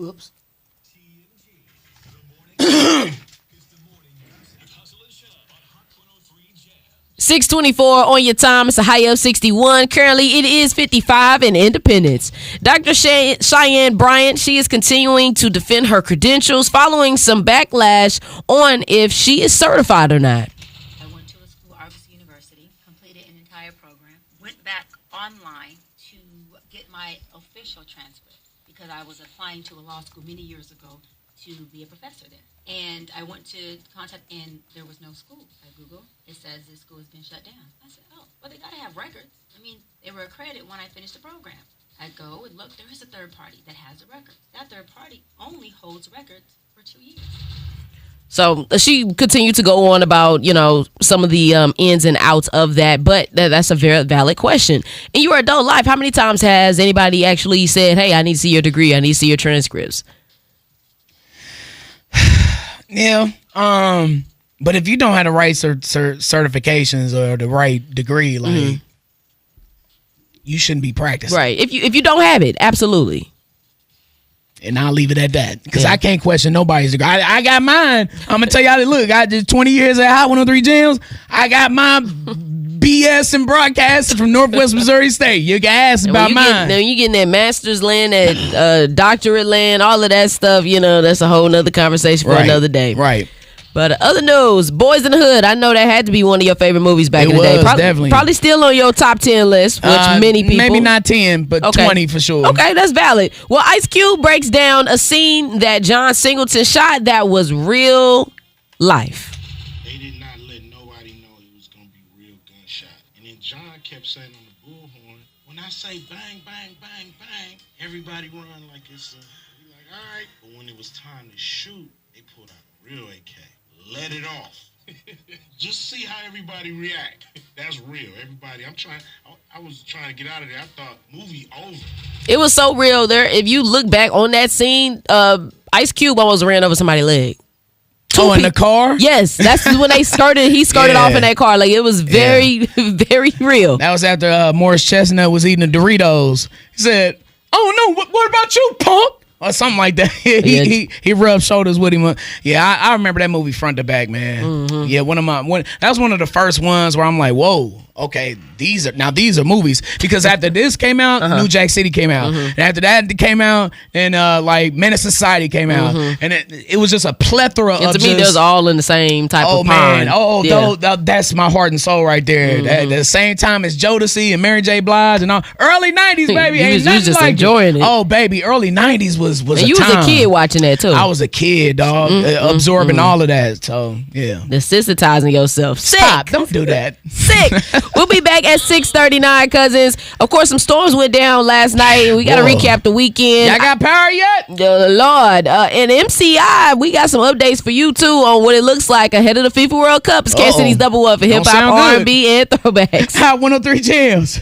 Oops. 6:24 on your time. It's a high of 61. Currently, it is 55 in Independence. Dr. Cheyenne Bryant, she is continuing to defend her credentials following some backlash on if she is certified or not. I went to a school, Argos University, completed an entire program, went back online to get my official transcript because I was applying to a law school many years ago to be a professor there. And I went to contact, and there was no school. I Googled. It says this school has been shut down. I said, oh, well, they got to have records. I mean, they were accredited when I finished the program. I go and look. There is a third party that has the records. That third party only holds records for 2 years. So she continued to go on about, some of the ins and outs of that. But that's a very valid question. In your adult life, how many times has anybody actually said, hey, I need to see your degree. I need to see your transcripts? Yeah. But if you don't have the right certifications or the right degree, like you shouldn't be practicing. Right. If you don't have it, absolutely. And I'll leave it at that because I can't question nobody's degree. I got mine. I'm gonna tell y'all that. Look, I did 20 years at Hot 103 Jams. I got my BS and broadcasting from Northwest Missouri State. You can ask about mine. Now you getting that master's land, that doctorate land, all of that stuff. That's a whole nother conversation for another day. Right. But other news, Boys in the Hood. I know that had to be one of your favorite movies back in the day. Probably still on your top 10 list, which many people. Maybe not 10, but 20 for sure. Okay, that's valid. Well, Ice Cube breaks down a scene that John Singleton shot that was real life. They did not let nobody know it was going to be real gunshot. And then John kept saying on the bullhorn, when I say bang, bang, bang, bang, everybody run like it's we like, all right. But when it was time to shoot, they pulled out a real AK. Let it off. Just see how everybody react. That's real. Everybody, I was trying to get out of there. I thought movie over. It was so real there. If you look back on that scene, Ice Cube almost ran over somebody's leg. In the car? Yes, that's when they started. He skirted off in that car. Like, it was very, very real. That was after Morris Chestnut was eating the Doritos. He said, "Oh no, what about you, punk?" Or something like that. he rubbed shoulders with him. Yeah, I remember that movie front to back, man. Mm-hmm. Yeah, that was one of the first ones where I'm like, whoa, okay, these are movies. Because after this came out, New Jack City came out. And after that came out, and like Menace Society came out. And it was just a plethora of. To me, they're all in the same type of pond. That's my heart and soul right there. At the same time as Jodeci and Mary J. Blige and all. Early 90s, baby. You was just enjoying it. Oh, baby, early 90s was and a you time. was a kid watching that too. I was a kid, dog, absorbing all of that. So yeah, desensitizing yourself. Sick. Stop! Don't do that. Sick. We'll be back at 6:39, cousins. Of course, some storms went down last night, and we got to recap the weekend. Y'all got power yet? Lord, and MCI, we got some updates for you too on what it looks like ahead of the FIFA World Cup. It's Kansas City's double up for hip hop, R&B, and throwbacks. Hot 103 Jams.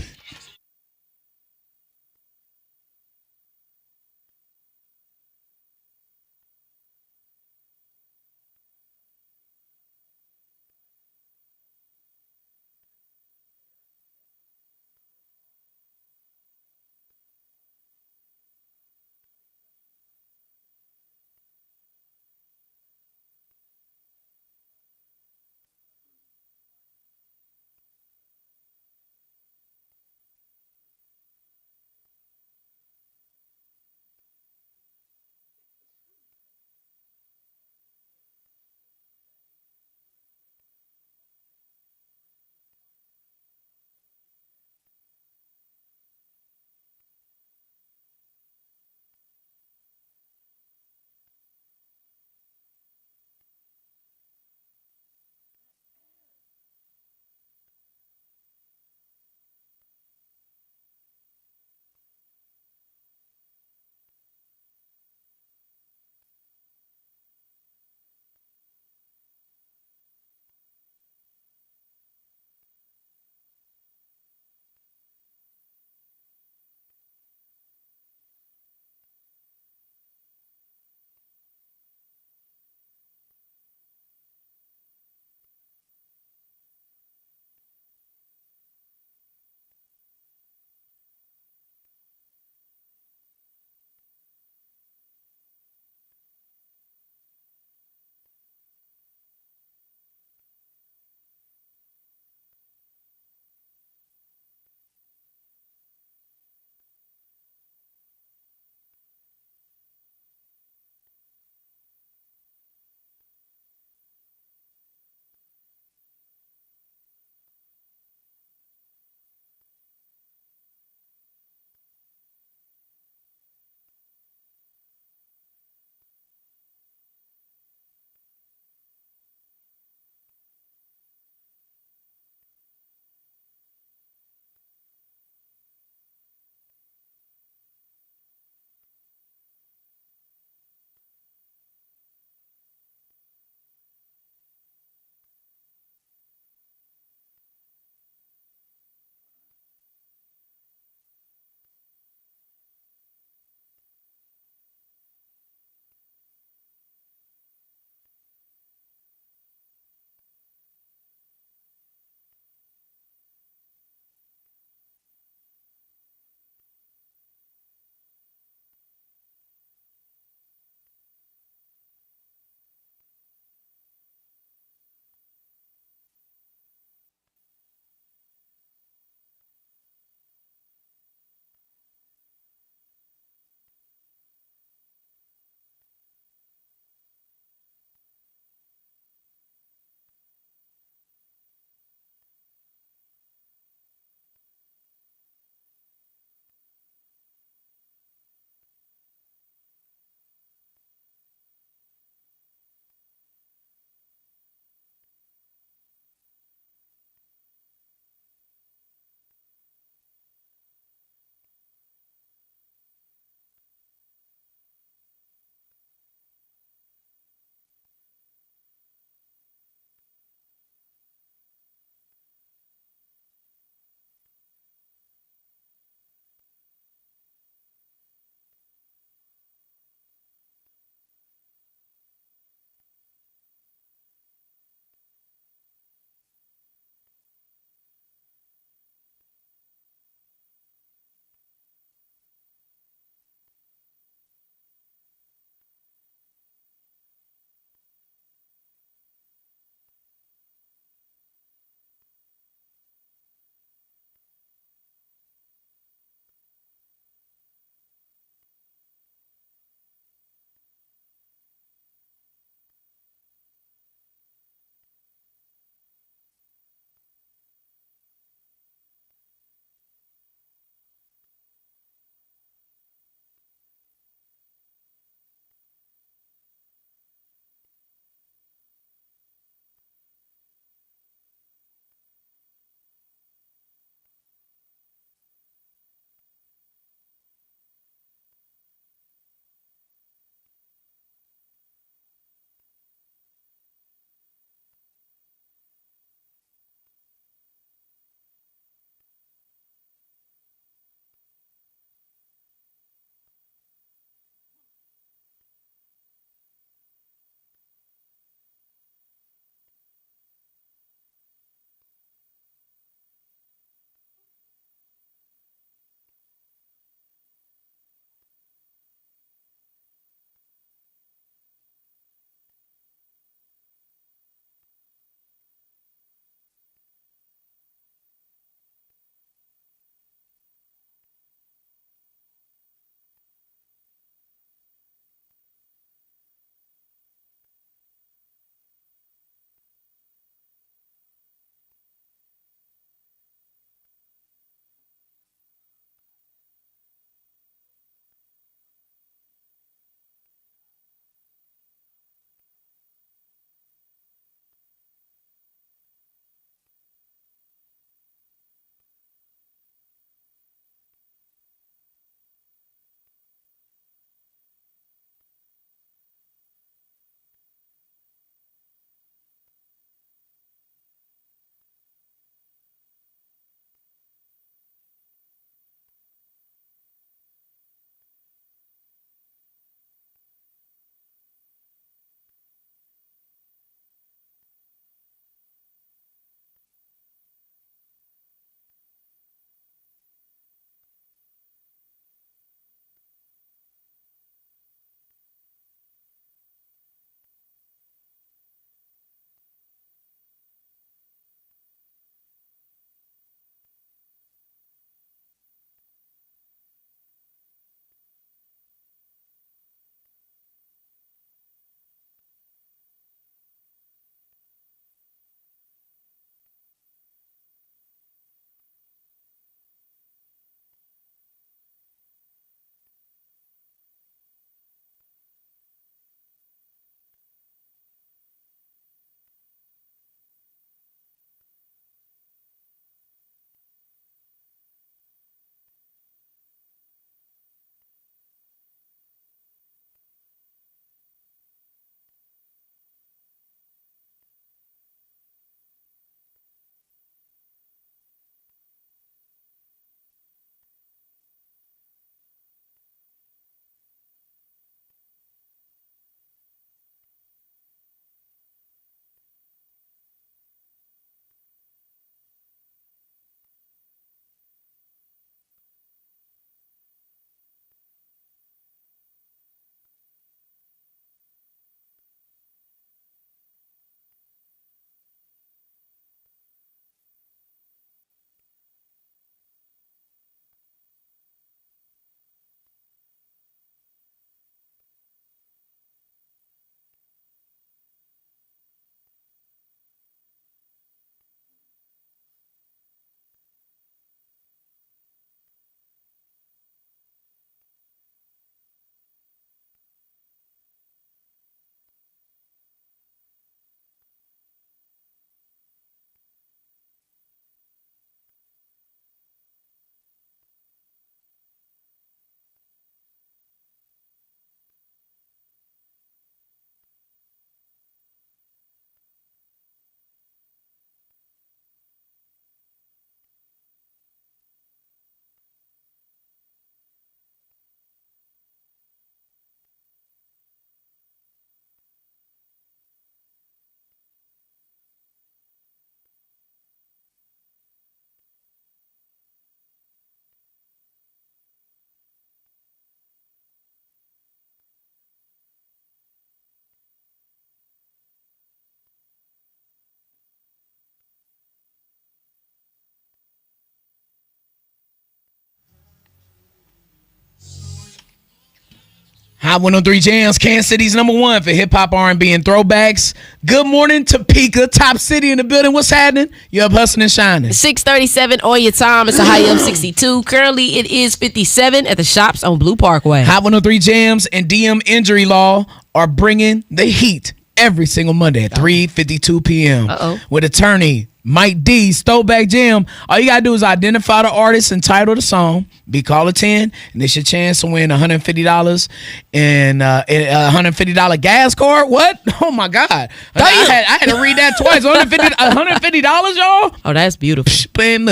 Hot 103 Jams, Kansas City's #1 for hip hop, R&B, and throwbacks. Good morning, Topeka, top city in the building. What's happening? You up hustling and shining. 6:37 on your time. It's a high of 62. Currently, it is 57 at the shops on Blue Parkway. Hot 103 Jams and DM Injury Law are bringing the heat every single Monday at 3:52 p.m. with attorney Mike D's Throwback Jam. All you gotta do is identify the artist and title the song, be caller 10, and it's your chance to win $150 and a $150 gas card. What? Oh my God! I had to read that twice. $150, y'all. Oh, that's beautiful. Playing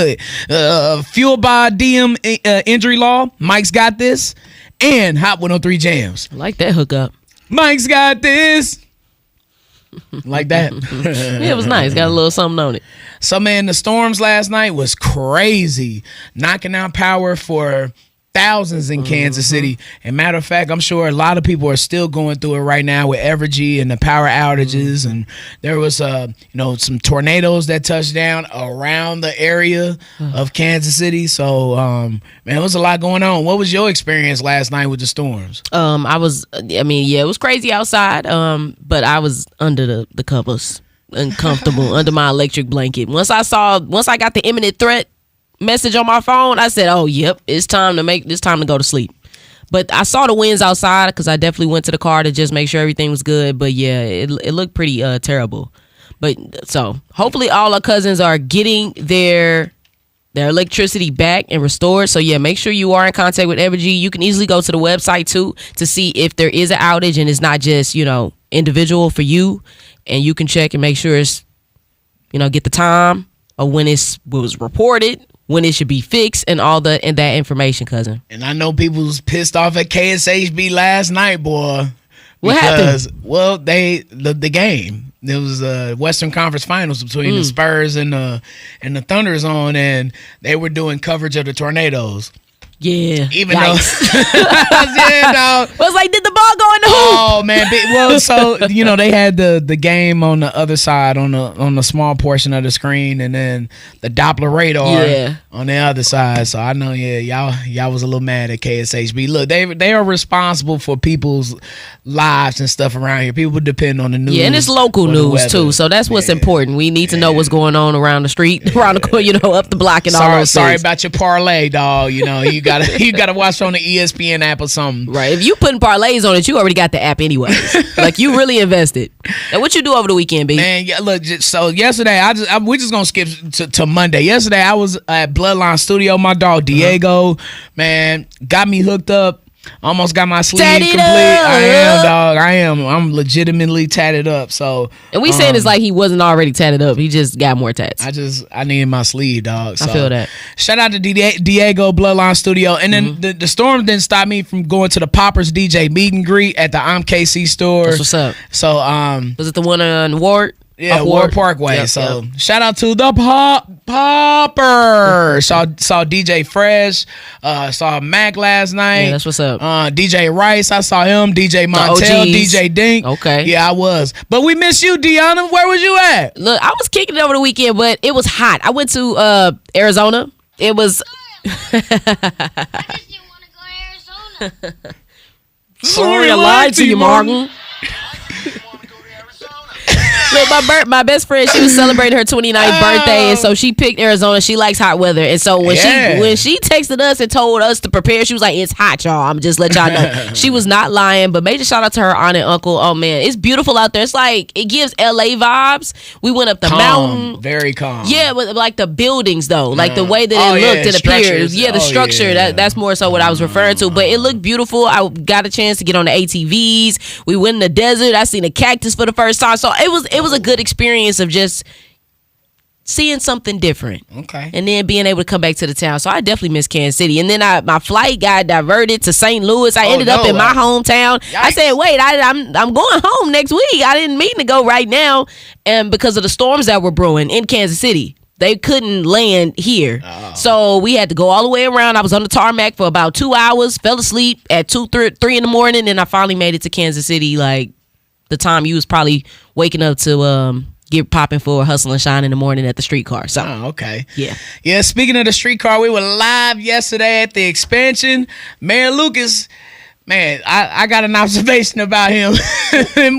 fueled by DM Injury Law. Mike's got this, and Hot 103 Jams. I like that hookup. Mike's got this. Like that. Yeah, it was nice. Got a little something on it. So, man, the storms last night was crazy. Knocking out power for thousands in Kansas City. And matter of fact, I'm sure a lot of people are still going through it right now with Evergy and the power outages. And there was, some tornadoes that touched down around the area of Kansas City. So, man, there was a lot going on. What was your experience last night with the storms? It was crazy outside. But I was under the covers, uncomfortable, under my electric blanket. Once I got the imminent threat message on my phone, I said, "Oh, yep, it's time to go to sleep." But I saw the winds outside because I definitely went to the car to just make sure everything was good. But yeah, it looked pretty terrible. But so hopefully all our cousins are getting their electricity back and restored. So yeah, make sure you are in contact with Evergy. You can easily go to the website too to see if there is an outage and it's not just individual for you, and you can check and make sure it's get the time of when it was reported, when it should be fixed, and that information, cousin. And I know people was pissed off at KSHB last night, boy. What happened? Well, the game. There was Western Conference Finals between the Spurs and the Thunders on, and they were doing coverage of the tornadoes. Yeah. Even though I was like, did the ball go in the hoop? Oh man. Well, so they had the game on the other side on the small portion of the screen, and then the Doppler radar on the other side. So I know, y'all was a little mad at KSHB. Look, they are responsible for people's lives and stuff around here. People depend on the news. Yeah, and it's local news too. So that's what's important. We need to know what's going on around the street, around the corner, up the block, and all those Sorry things. about your parlay, dog. You gotta watch on the ESPN app or something. Right. If you putting parlays on it, you already got the app anyways. Like, you really invested. And what you do over the weekend, B? Man, yeah, look. So yesterday, we're just gonna skip to Monday. Yesterday, I was at Bloodline Studio. My dog Diego, man, got me hooked up. Almost got my sleeve tatted complete. Up. I am, dog. I'm legitimately tatted up. So, and we saying it's like he wasn't already tatted up. He just got more tats. I needed my sleeve, dog. So I feel that. Shout out to Diego, Bloodline Studio. And then the storm didn't stop me from going to the Poppers DJ meet and greet at the KC store. That's what's up. So was it the one on Ward? Yeah, Ward Parkway. Yep. Shout out to the Popper. Saw DJ Fresh. Saw Mac last night. Yeah, that's what's up. DJ Rice, I saw him. DJ Montel, DJ Dink. Okay. Yeah, I was. But we miss you, Deona. Where was you at? Look, I was kicking it over the weekend, but it was hot. I went to Arizona. It was. I just didn't want to go to Arizona. Sorry, I lied to you, Martin. Look, my best friend, she was celebrating her 29th birthday, and so she picked Arizona. She likes hot weather, and so when she texted us and told us to prepare, she was like, "It's hot, y'all. I'm just let y'all know." She was not lying. But major shout out to her aunt and uncle. Oh man, it's beautiful out there. It's like, it gives LA vibes. We went up the mountain, very calm. Yeah, but like the buildings though, like the way that it looked and appeared. Yeah, the structure. That's more so what I was referring to. But it looked beautiful. I got a chance to get on the ATVs. We went in the desert. I seen a cactus for the first time. So it was a good experience of just seeing something different. Okay. And then being able to come back to the town. So I definitely miss Kansas City. And then my flight got diverted to St. Louis. I ended up in my hometown. Yikes. I said, wait, I'm going home next week. I didn't mean to go right now. And because of the storms that were brewing in Kansas City, they couldn't land here. Oh. So we had to go all the way around. I was on the tarmac for about 2 hours, fell asleep at 3 in the morning, and I finally made it to Kansas City, like the time you was probably waking up to get popping for Hustle and Shine in the morning at the streetcar. So, okay. Yeah. Speaking of the streetcar, we were live yesterday at the expansion. Mayor Lucas Man, I got an observation about him.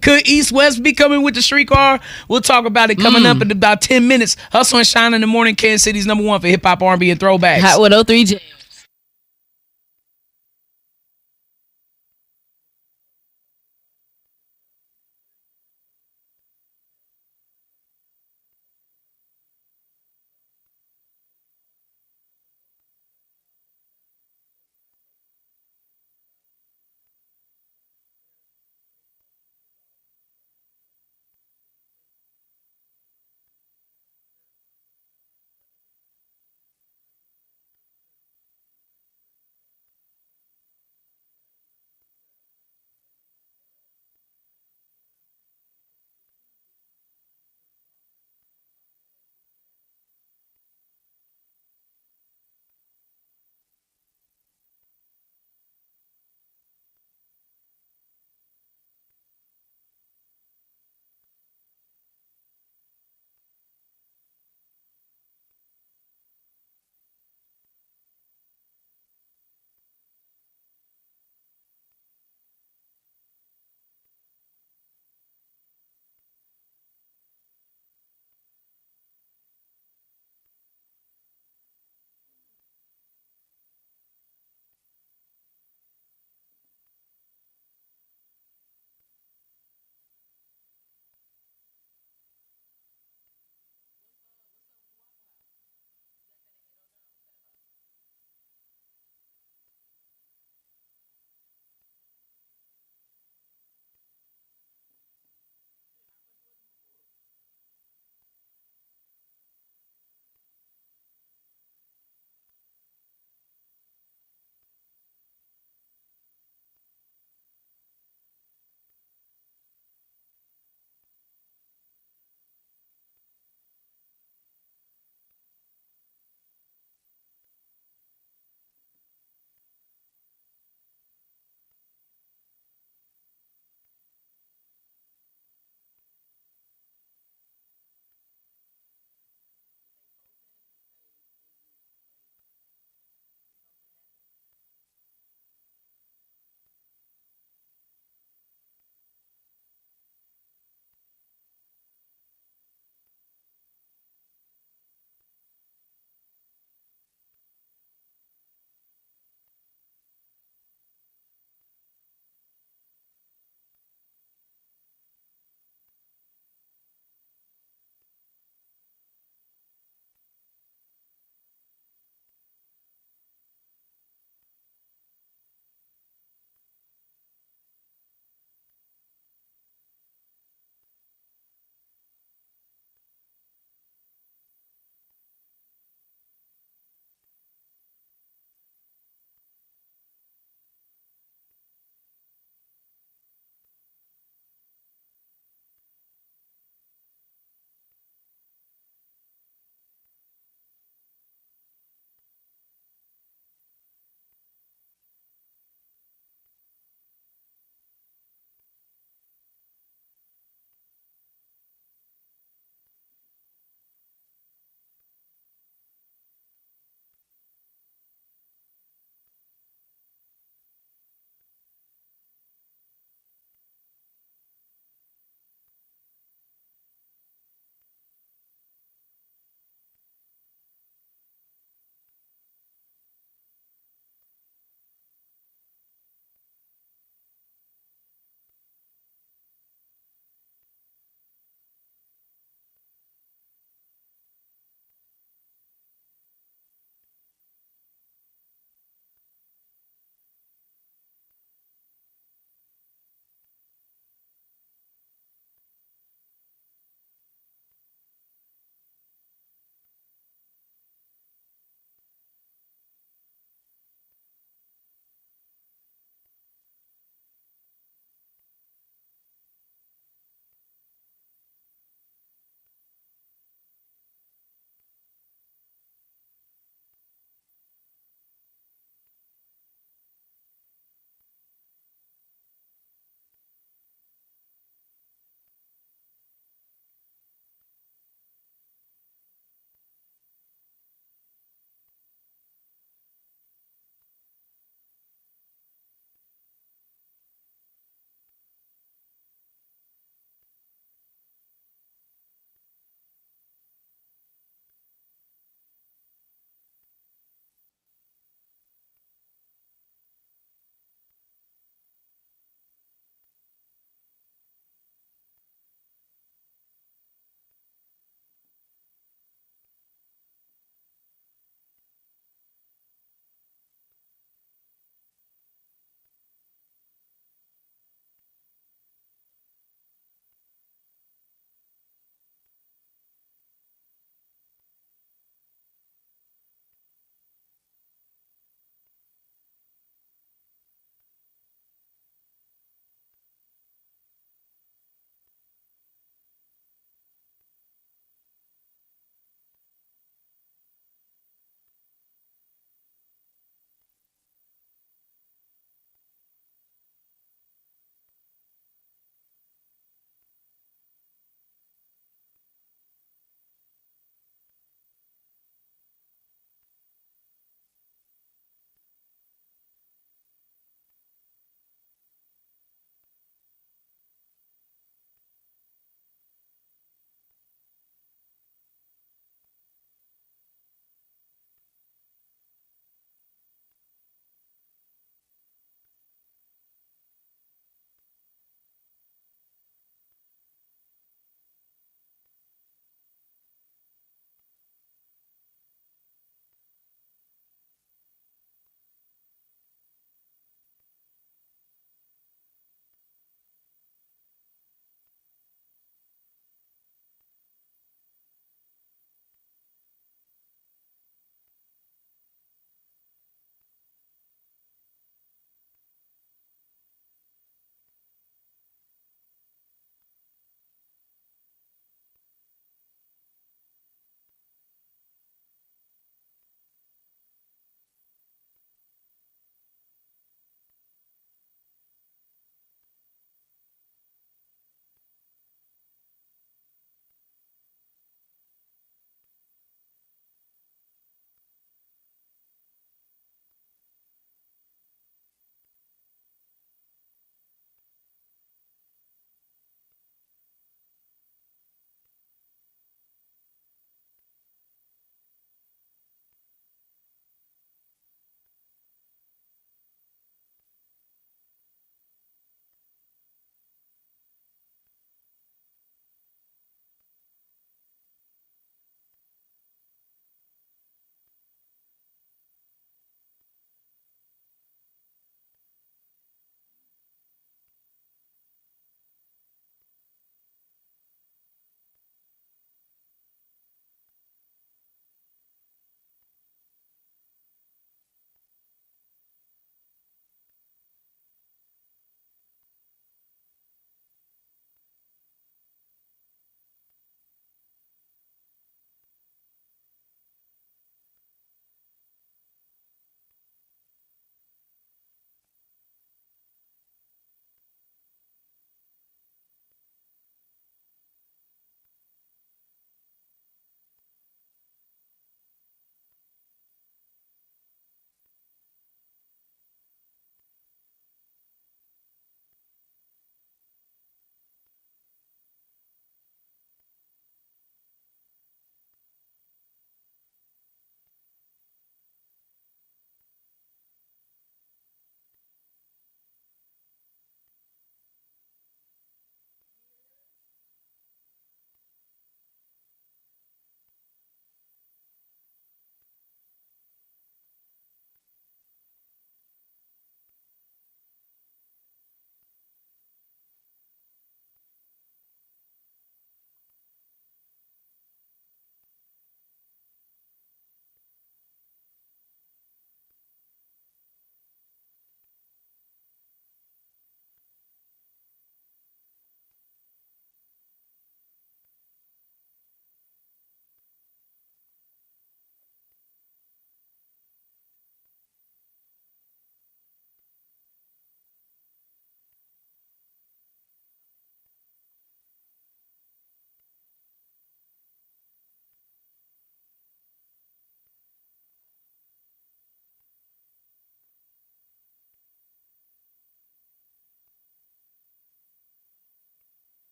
Could East West be coming with the streetcar? We'll talk about it coming up in about 10 minutes. Hustle and Shine in the Morning, Kansas City's #1 for hip hop, R&B, and throwbacks. Hot 103 J.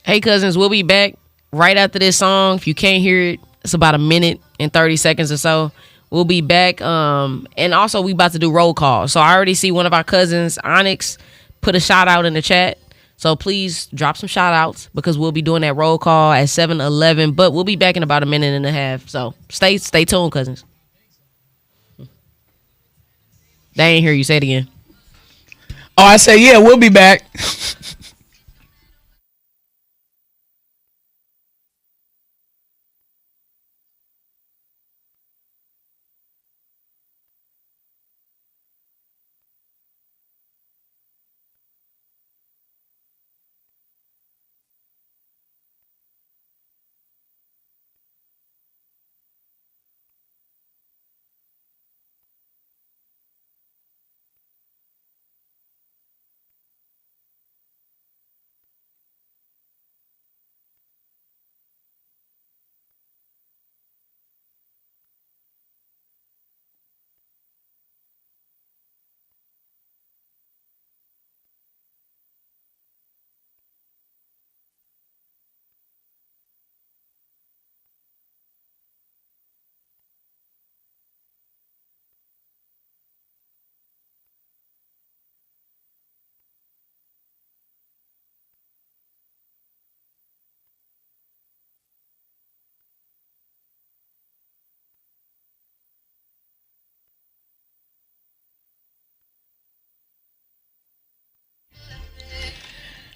Hey, cousins, we'll be back right after this song. If you can't hear it, it's about a minute and 30 seconds or so. We'll be back. And also, we about to do roll call. So I already see one of our cousins, Onyx, put a shout out in the chat. So please drop some shout outs because we'll be doing that roll call at 7:11. But we'll be back in about a minute and a half. So stay tuned, cousins. They ain't hear you. Say it again. Oh, I say, yeah, we'll be back.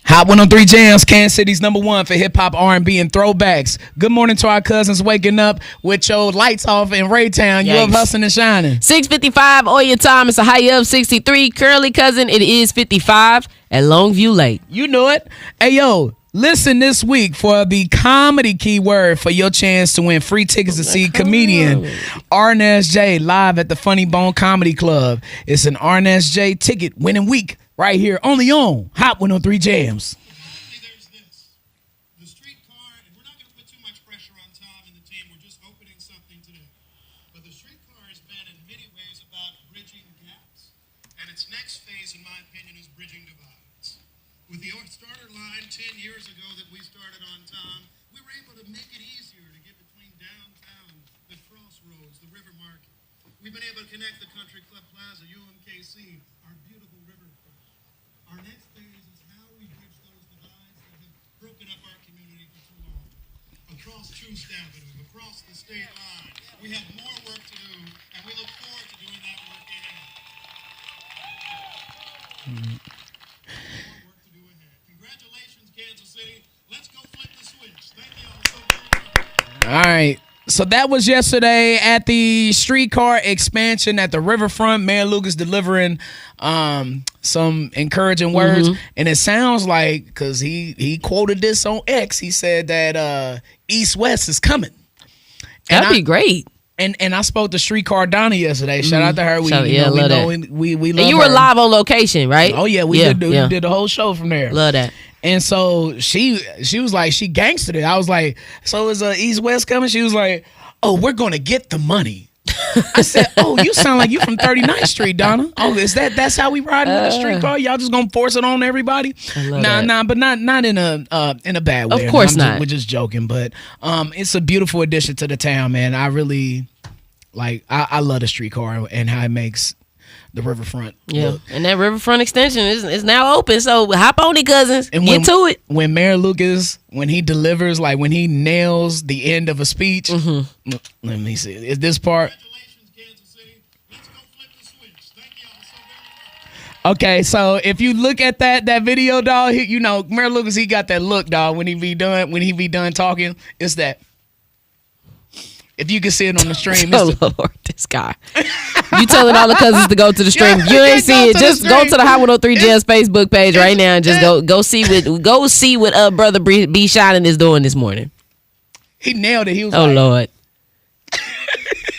Hot 103 Jams, Kansas City's #1 for hip hop, R&B, and throwbacks. Good morning to our cousins waking up with your lights off in Raytown. You up hustling and shining. 6:55 on your time. It's a high of 63. Currently, cousin, it is 55 at Longview Lake. You know it. Hey, yo, listen this week for the comedy keyword for your chance to win free tickets to see comedian RNSJ live at the Funny Bone Comedy Club. It's an RNSJ ticket winning week right here only on Hot 103 Jams. There's this. The streetcar, and we're not going to put too much pressure on Tom and the team. We're just opening something today. But the streetcar has been in many ways about bridging gaps. And its next phase, in my opinion, is bridging divides. With the starter line 10 years ago that we started on, Tom, we were able to make it easier to get between downtown, the crossroads, the river market. We've been able to connect the Country Club Plaza, UMKC, our beautiful riverfront. Our next phase is how we bridge those divides that have broken up our community for too long. Across Troost Avenue, across the state line. We have more work to do, and we look forward to doing that work ahead. More work to do ahead. Congratulations, Kansas City. Let's go flip the switch. Thank you all so very much. All right. So that was yesterday at the streetcar expansion at the riverfront. Mayor Lucas delivering some encouraging words. And it sounds like, because he quoted this on X, he said that East West is coming. That'd be great. And I spoke to Streetcar Donna yesterday. Shout out to her. We love love and you were her. live on location, right? Oh yeah, we did the whole show from there. Love that. And so she was like, she gangstered it. I was like, so is East West coming? She was like, oh, we're gonna get the money. I said, oh, you sound like you from 39th Street, Donna. Oh, that's how we riding with the streetcar? Y'all just gonna force it on everybody? Nah, but not in a bad way. Of course not. We're just joking, but it's a beautiful addition to the town, man. I really I love the streetcar and how it makes the riverfront look. And that riverfront extension is now open, so hop on it, cousins, and get to it. When Mayor Lucas, when he delivers, like when he nails the end of a speech, let me see, is this part? Congratulations, Kansas City. Let's go flip the switch. Thank you all so very much. Okay, so if you look at that video, dog, Mayor Lucas, he got that look, dog, when he be done talking. It's that. If you can see it on the stream. Oh, Lord, this guy. You telling all the cousins to go to the stream. If you ain't see it, just go to the Hot 103 Jams Facebook page right now and just go see what brother B Shynin is doing this morning. He nailed it. He was Lord.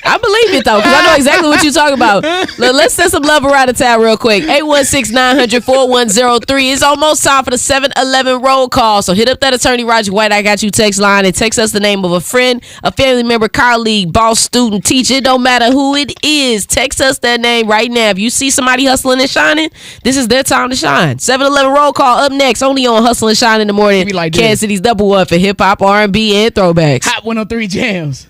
I believe it though, because I know exactly what you're talking about. Look, let's send some love around the town real quick. 816-900-4103. It's almost time for the 7-Eleven roll call. So hit up that attorney Roger White, I got you text line, and text us the name of a friend, a family member, colleague, boss, student, teacher. It don't matter who it is. Text us that name right now. If you see somebody hustling and shining, this is their time to shine. 7-Eleven roll call up next, only on Hustle and Shine in the Morning. Like Kansas City's number one for hip hop, R&B, and throwbacks. Hot 103 jams.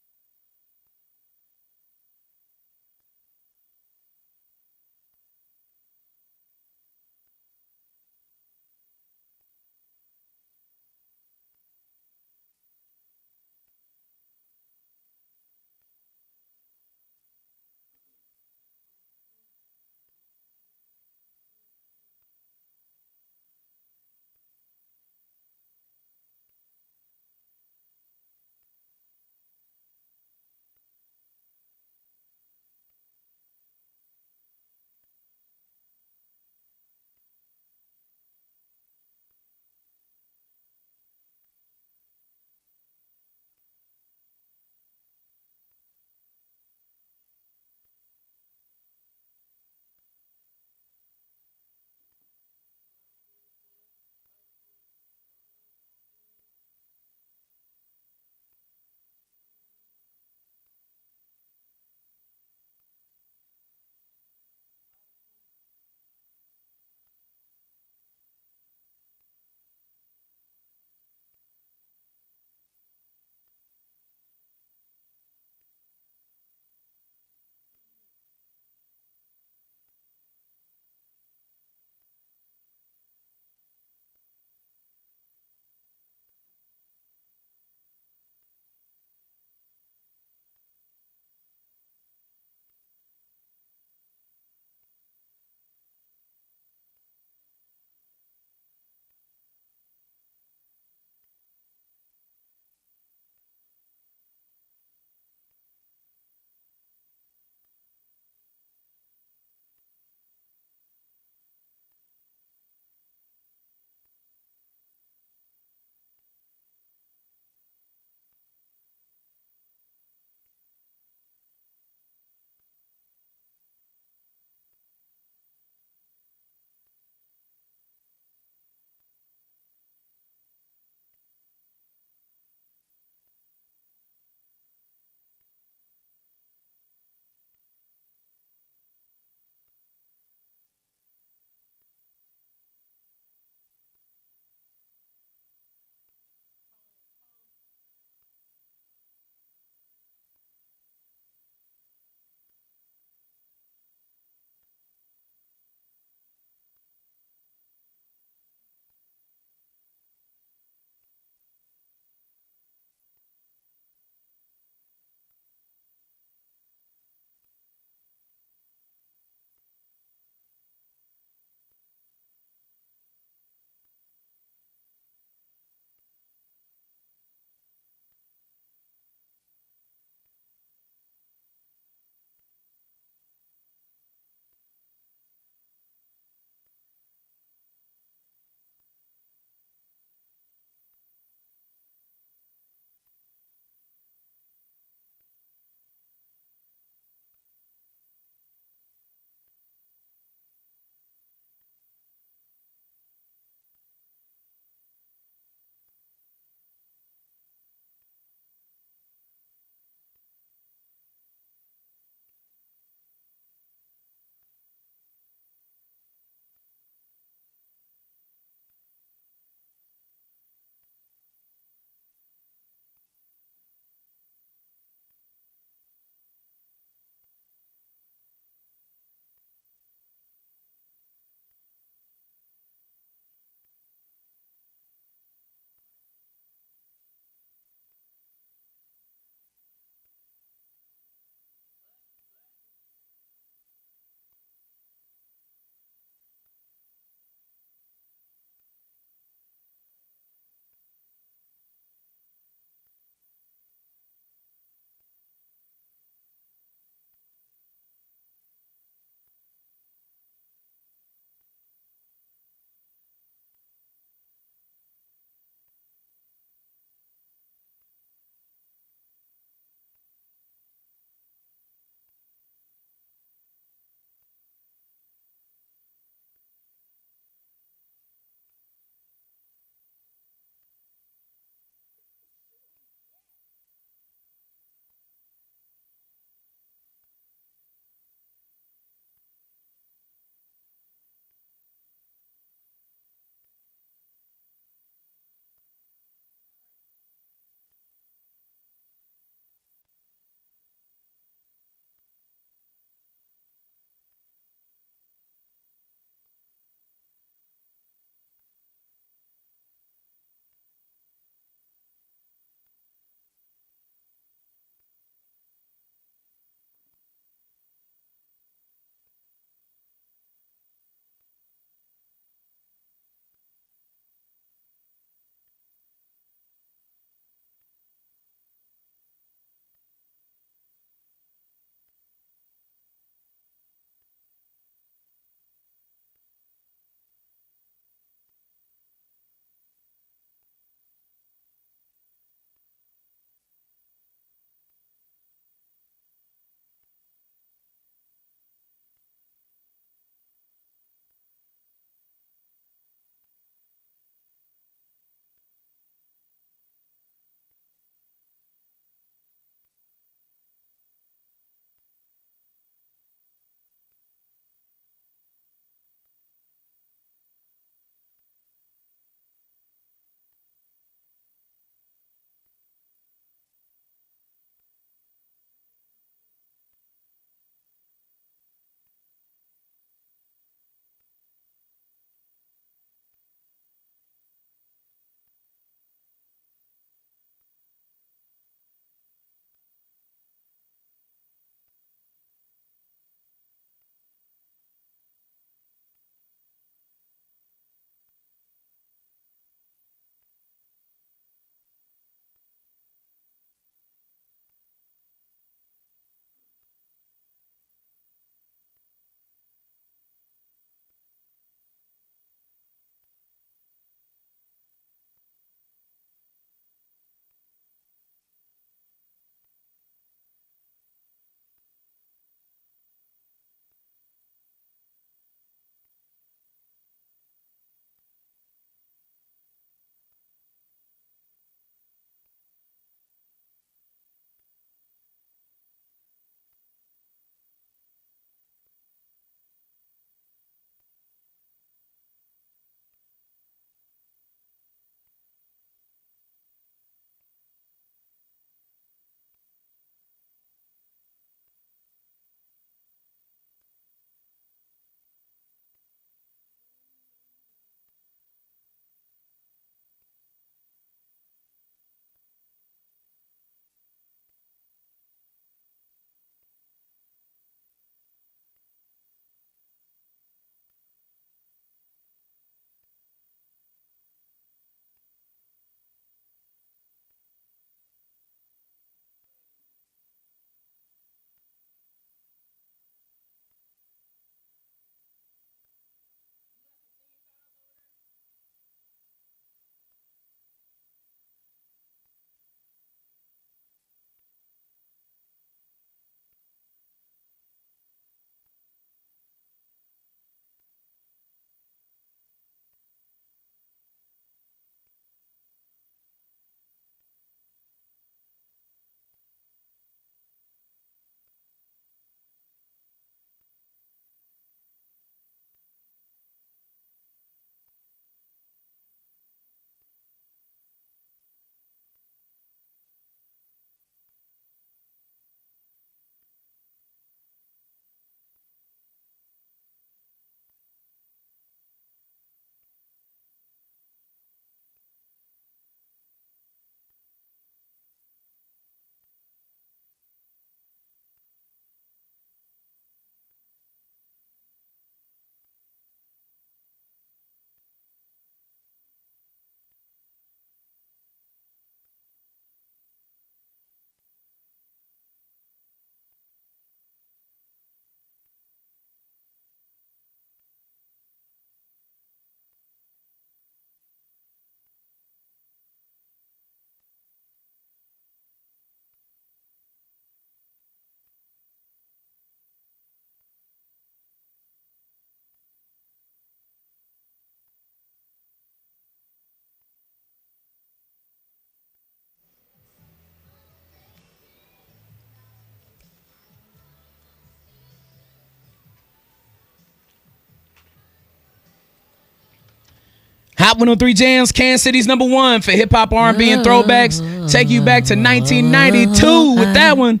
Hot 103 Jams, Kansas City's #1 for hip hop, R&B, and throwbacks. Take you back to 1992 with that one.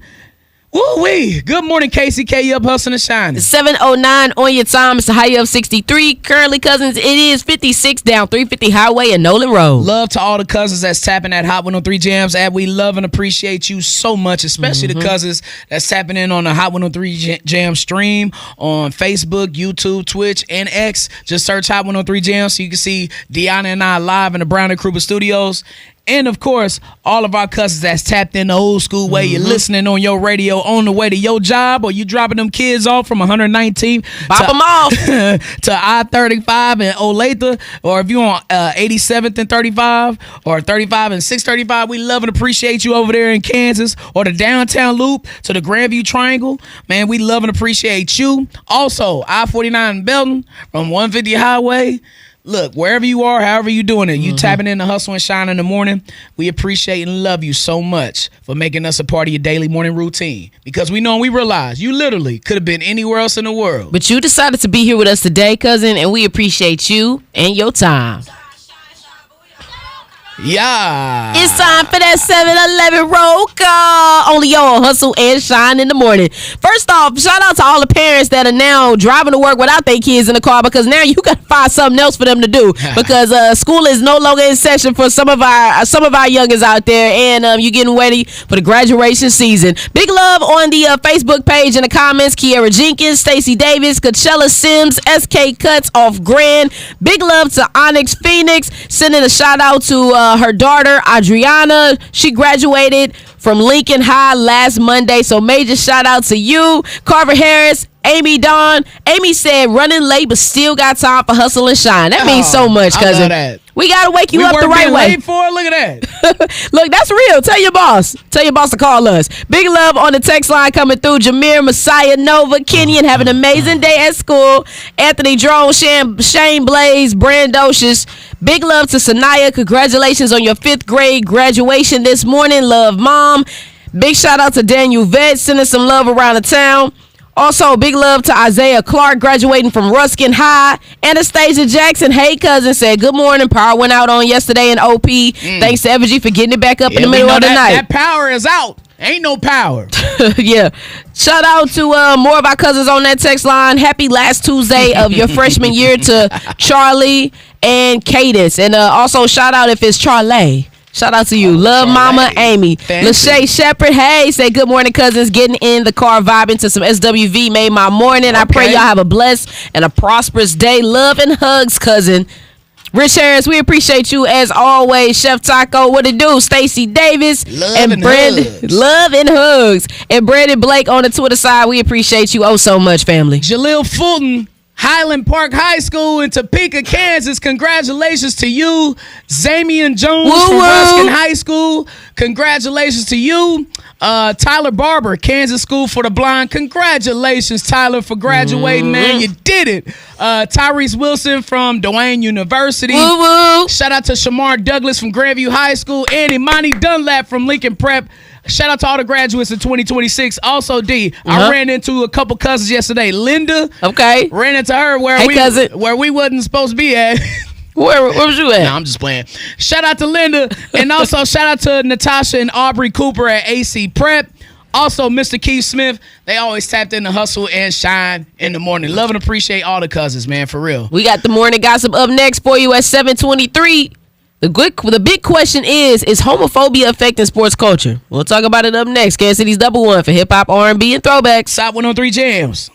Woo-wee. Good morning, KCK. You up hustling and shining. 7:09 on your time. It's a high of 63. Currently, cousins, it is 56 down 350 Highway and Nolan Road. Love to all the cousins that's tapping that Hot 103 Jams app. We love and appreciate you so much, especially the cousins that's tapping in on the Hot 103 Jam stream on Facebook, YouTube, Twitch, and X. Just search Hot 103 Jams so you can see Deona and I live in the Brown and Kruger studios. And, of course, all of our cousins that's tapped in the old school way. You're listening on your radio on the way to your job, or you dropping them kids off from 119th. Bop them off. to I-35 and Olathe, or if you're on 87th and 35, or 35 and 635, we love and appreciate you over there in Kansas, or the downtown loop to the Grandview Triangle. Man, we love and appreciate you. Also, I-49 in Belton from 150 Highway. Look, wherever you are, however you doing it, you tapping in the hustle and shine in the morning. We appreciate and love you so much for making us a part of your daily morning routine. Because we know and we realize you literally could have been anywhere else in the world. But you decided to be here with us today, cousin, and we appreciate you and your time. Yeah. It's time for that 7-Eleven roll call. Only on Hustle and Shine in the morning. First off, shout out to all the parents that are now driving to work without their kids in the car, because now you got to find something else for them to do, because school is no longer in session for some of our youngins out there, and you getting ready for the graduation season. Big love on the Facebook page in the comments. Kiera Jenkins, Stacey Davis, Coachella Sims, SK Cuts off Grand. Big love to Onyx Phoenix, sending a shout out to her daughter Adriana. She graduated from Lincoln High last Monday, so major shout out to you. Carver Harris, Amy Dawn. Amy said running late but still got time for hustle and shine. That means so much, cousin. I love that. We gotta wake you up the right way. Late for it? Look at that. Look, that's real. Tell your boss. Tell your boss to call us. Big love on the text line coming through. Jameer, Messiah, Nova, Kenyon, have an amazing day at school. Anthony Drone, Shane Blaze, Brandocious. Big love to Sanaya. Congratulations on your 5th grade graduation this morning. Love, Mom. Big shout out to Daniel Vet, sending some love around the town. Also, big love to Isaiah Clark, graduating from Ruskin High. Anastasia Jackson, hey cousin, said good morning. Power went out on yesterday in OP. Thanks to Evergy for getting it back up in the middle of the night. That power is out. Ain't no power. Yeah. Shout out to more of our cousins on that text line. Happy last Tuesday of your freshman year to Charlie and Cadence. And also shout out if it's Charlie. Shout out to you. Love Mama Amy. Lachey Shepherd, hey, say good morning, cousins. Getting in the car, vibing to some SWV made my morning. I pray y'all have a blessed and a prosperous day. Love and hugs, cousin. Rich Harris, we appreciate you as always. Chef Taco, what it do? Stacey Davis and Brandon. Hugs. Love and hugs. And Brandon Blake on the Twitter side, we appreciate you oh so much, family. Jaleel Fulton, Highland Park High School in Topeka, Kansas. Congratulations to you. Zamian Jones from Ruskin High School. Congratulations to you. Tyler Barber, Kansas School for the Blind. Congratulations, Tyler, for graduating, man. You did it. Tyrese Wilson from Dwayne University. Shout out to Shamar Douglas from Grandview High School. And Imani Dunlap from Lincoln Prep. Shout out to all the graduates in 2026. Also, D, I ran into a couple cousins yesterday. Linda, ran into her where we wasn't supposed to be at. Where was you at? No, I'm just playing. Shout out to Linda, and also shout out to Natasha and Aubrey Cooper at AC Prep. Also, Mr. Keith Smith. They always tapped in the hustle and shine in the morning. Love and appreciate all the cousins, man, for real. We got the morning gossip up next for you at 7:23. The big question is homophobia affecting sports culture? We'll talk about it up next. Kansas City's #1 for hip hop, R&B, and throwbacks. Hot 103 Jams.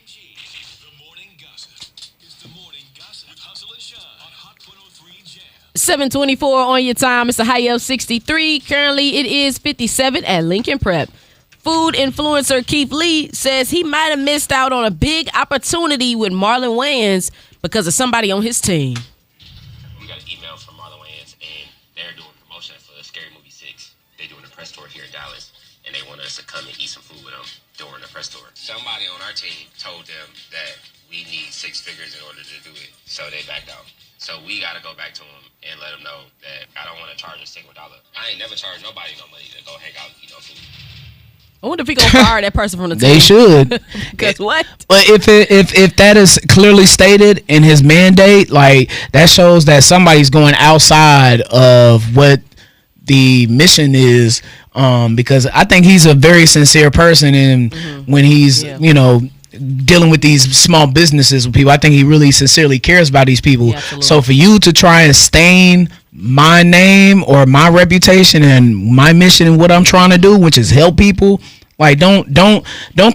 The morning gossip is the morning gossip with Hustle and Shine on Hot 103 Jam. 724 on your time. It's a high of 63. Currently, it is 57 at Lincoln Prep. Food influencer Keith Lee says he might have missed out on a big opportunity with Marlon Wayans because of somebody on his team. We got an email from Marlon Wayans, and they're doing promotion for Scary Movie 6. They're doing a press tour here in Dallas, and they want us to come and eat some food with them during the press tour. Somebody on our team told them that we need 6 figures in order to do it, so they backed out. So we got to go back to them and let them know that I don't want to charge a single dollar. I ain't never charged nobody no money to go hang out and eat no food. I wonder if he gonna fire that person from the team. They should. Because what? But if that is clearly stated in his mandate, like that shows that somebody's going outside of what the mission is. Because I think he's a very sincere person, and when he's dealing with these small businesses with people, I think he really sincerely cares about these people. Yeah, so for you to try and stain my name or my reputation and my mission and what I'm trying to do, which is help people, like don't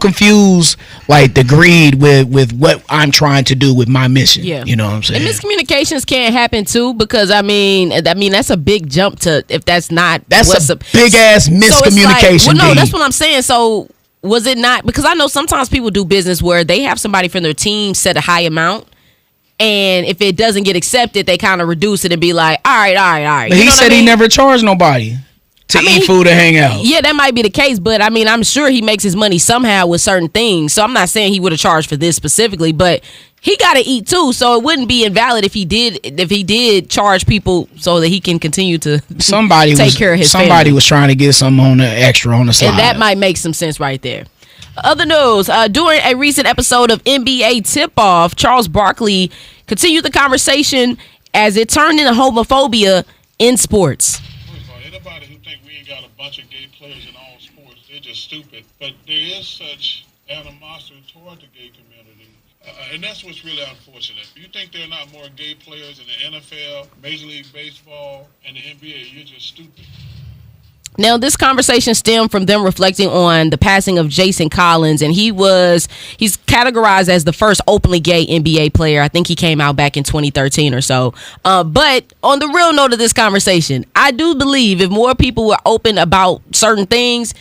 confuse like the greed with what I'm trying to do with my mission. Yeah. You know what I'm saying? And miscommunications can happen too, because I mean that's a big jump to if that's not that's a big ass miscommunication. So no, that's what I'm saying. So was it not, because I know sometimes people do business where they have somebody from their team set a high amount, and if it doesn't get accepted, they kind of reduce it and be like, all right. But he said he never charged nobody to eat food or hang out. Yeah, that might be the case, but I mean, I'm sure he makes his money somehow with certain things. So I'm not saying he would have charged for this specifically, but he got to eat too. So it wouldn't be invalid if he did charge people so that he can continue to take care of his family. Somebody was trying to get some on the extra on the side, and that might make some sense right there. Other news, during a recent episode of NBA Tip-Off, Charles Barkley continued the conversation as it turned into homophobia in sports. Anybody who think we ain't got a bunch of gay players in all sports, they're just stupid. But there is such animosity toward the gay community. And that's what's really unfortunate. If you think there are not more gay players in the NFL, Major League Baseball, and the NBA, you're just stupid. Now, this conversation stemmed from them reflecting on the passing of Jason Collins, and he's categorized as the first openly gay NBA player. I think he came out back in 2013 or so. But on the real note of this conversation, I do believe if more people were open about certain things,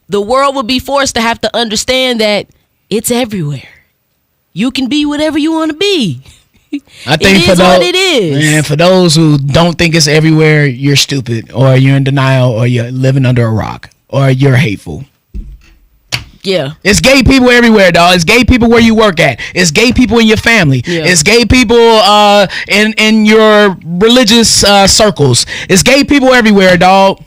the world would be forced to have to understand that it's everywhere. You can be whatever you want to be. I think it is what it is. Man, for those who don't think it's everywhere, you're stupid, or you're in denial, or you're living under a rock, or you're hateful. Yeah. It's gay people everywhere, dog. It's gay people where you work at. It's gay people in your family. Yeah. It's gay people in your religious circles. It's gay people everywhere, dog.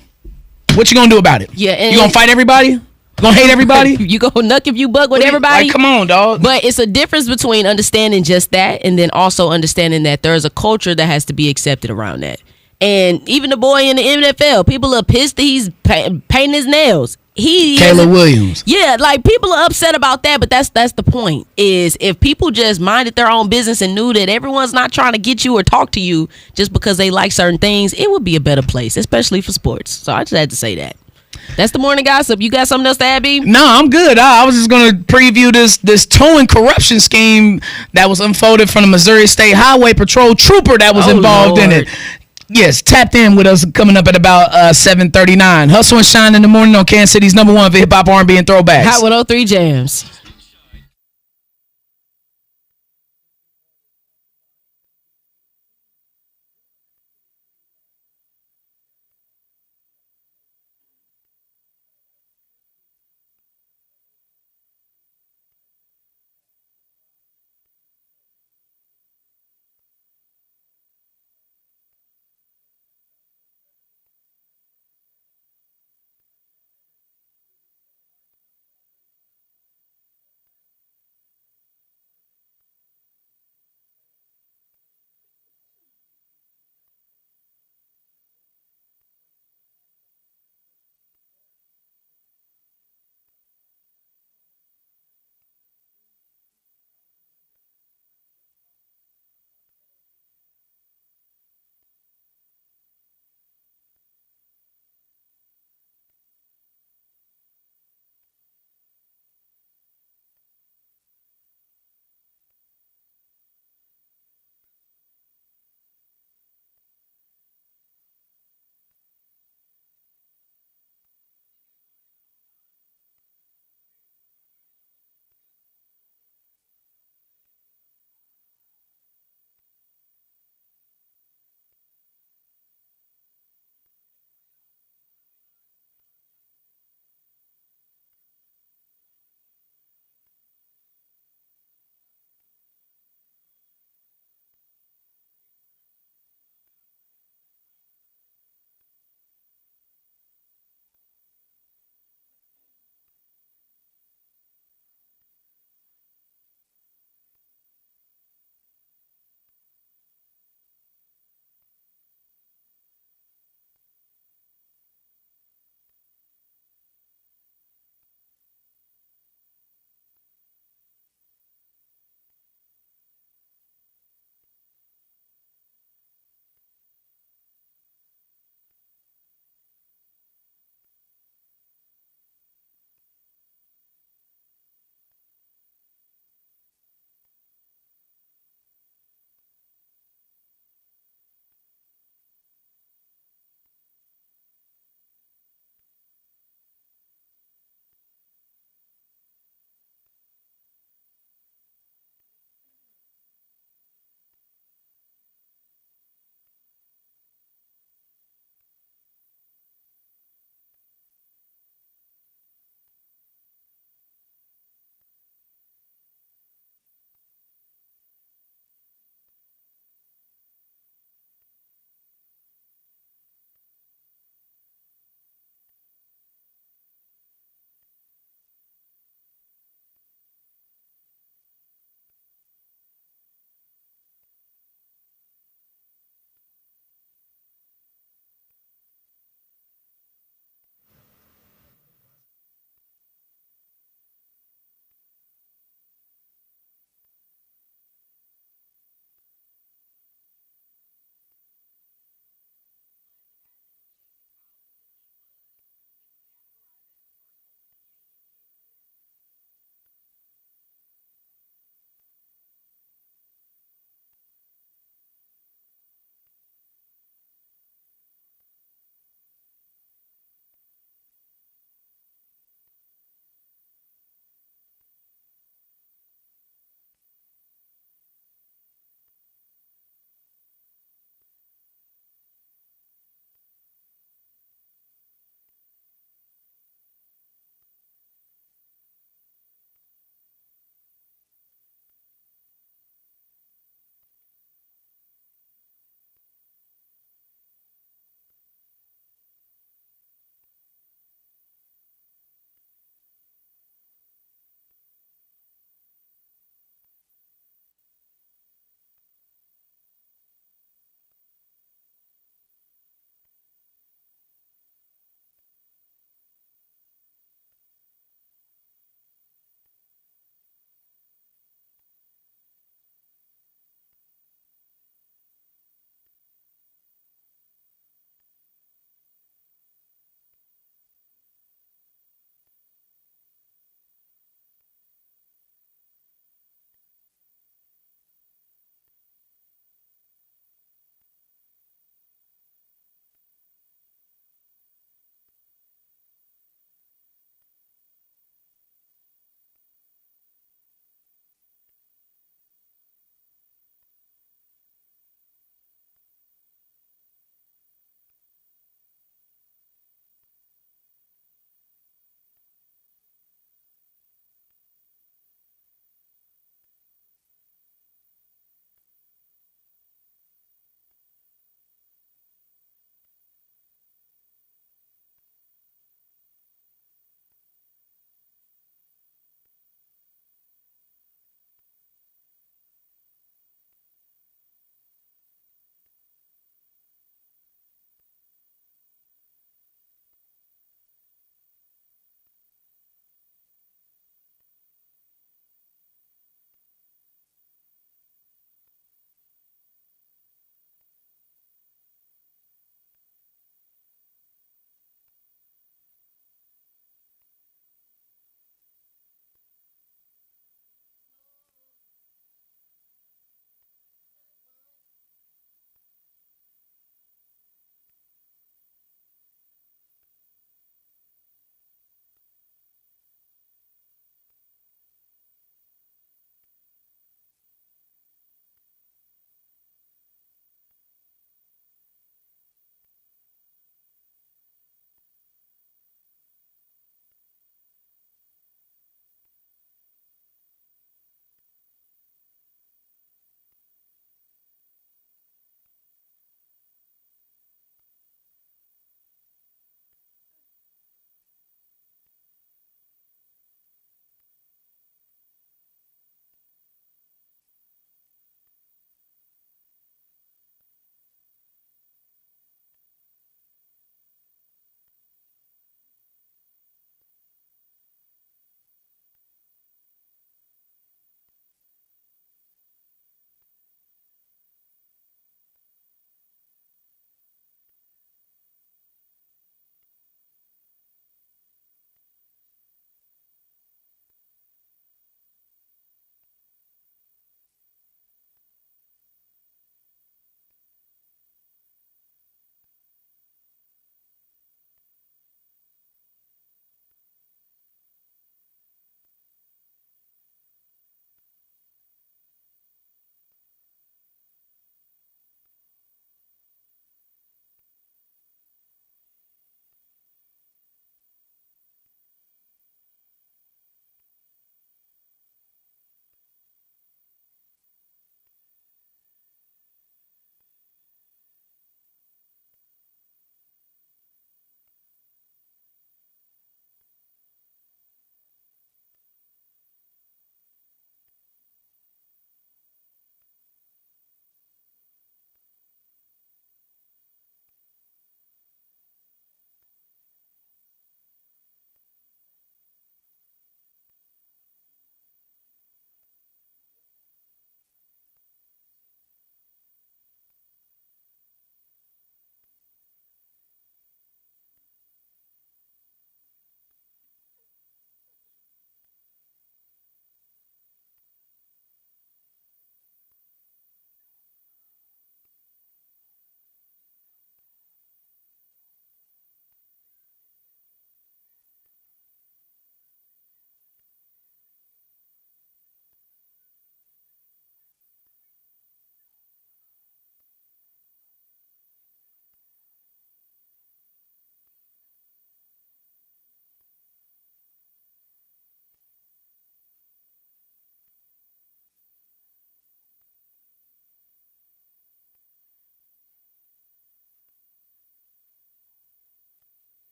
What you gonna do about it? Yeah, you gonna fight everybody? Gonna hate everybody? You gonna nuck if you buck with everybody? Like, come on, dog. But it's a difference between understanding just that and then also understanding that there's a culture that has to be accepted around that. And even the boy in the NFL, people are pissed that he's painting his nails. Caleb Williams. Yeah, like people are upset about that, but that's the point. Is if people just minded their own business and knew that everyone's not trying to get you or talk to you just because they like certain things, it would be a better place, especially for sports. So I just had to say that. That's the morning gossip. You got something else to add, B? No, I'm good. I was just going to preview this towing corruption scheme that was unfolded from the Missouri State Highway Patrol trooper that was involved in it. Yes, tapped in with us coming up at about 7:39. Hustle and Shine in the morning on Kansas City's #1 for hip hop, R&B, and throwbacks. Hot 103 Jams.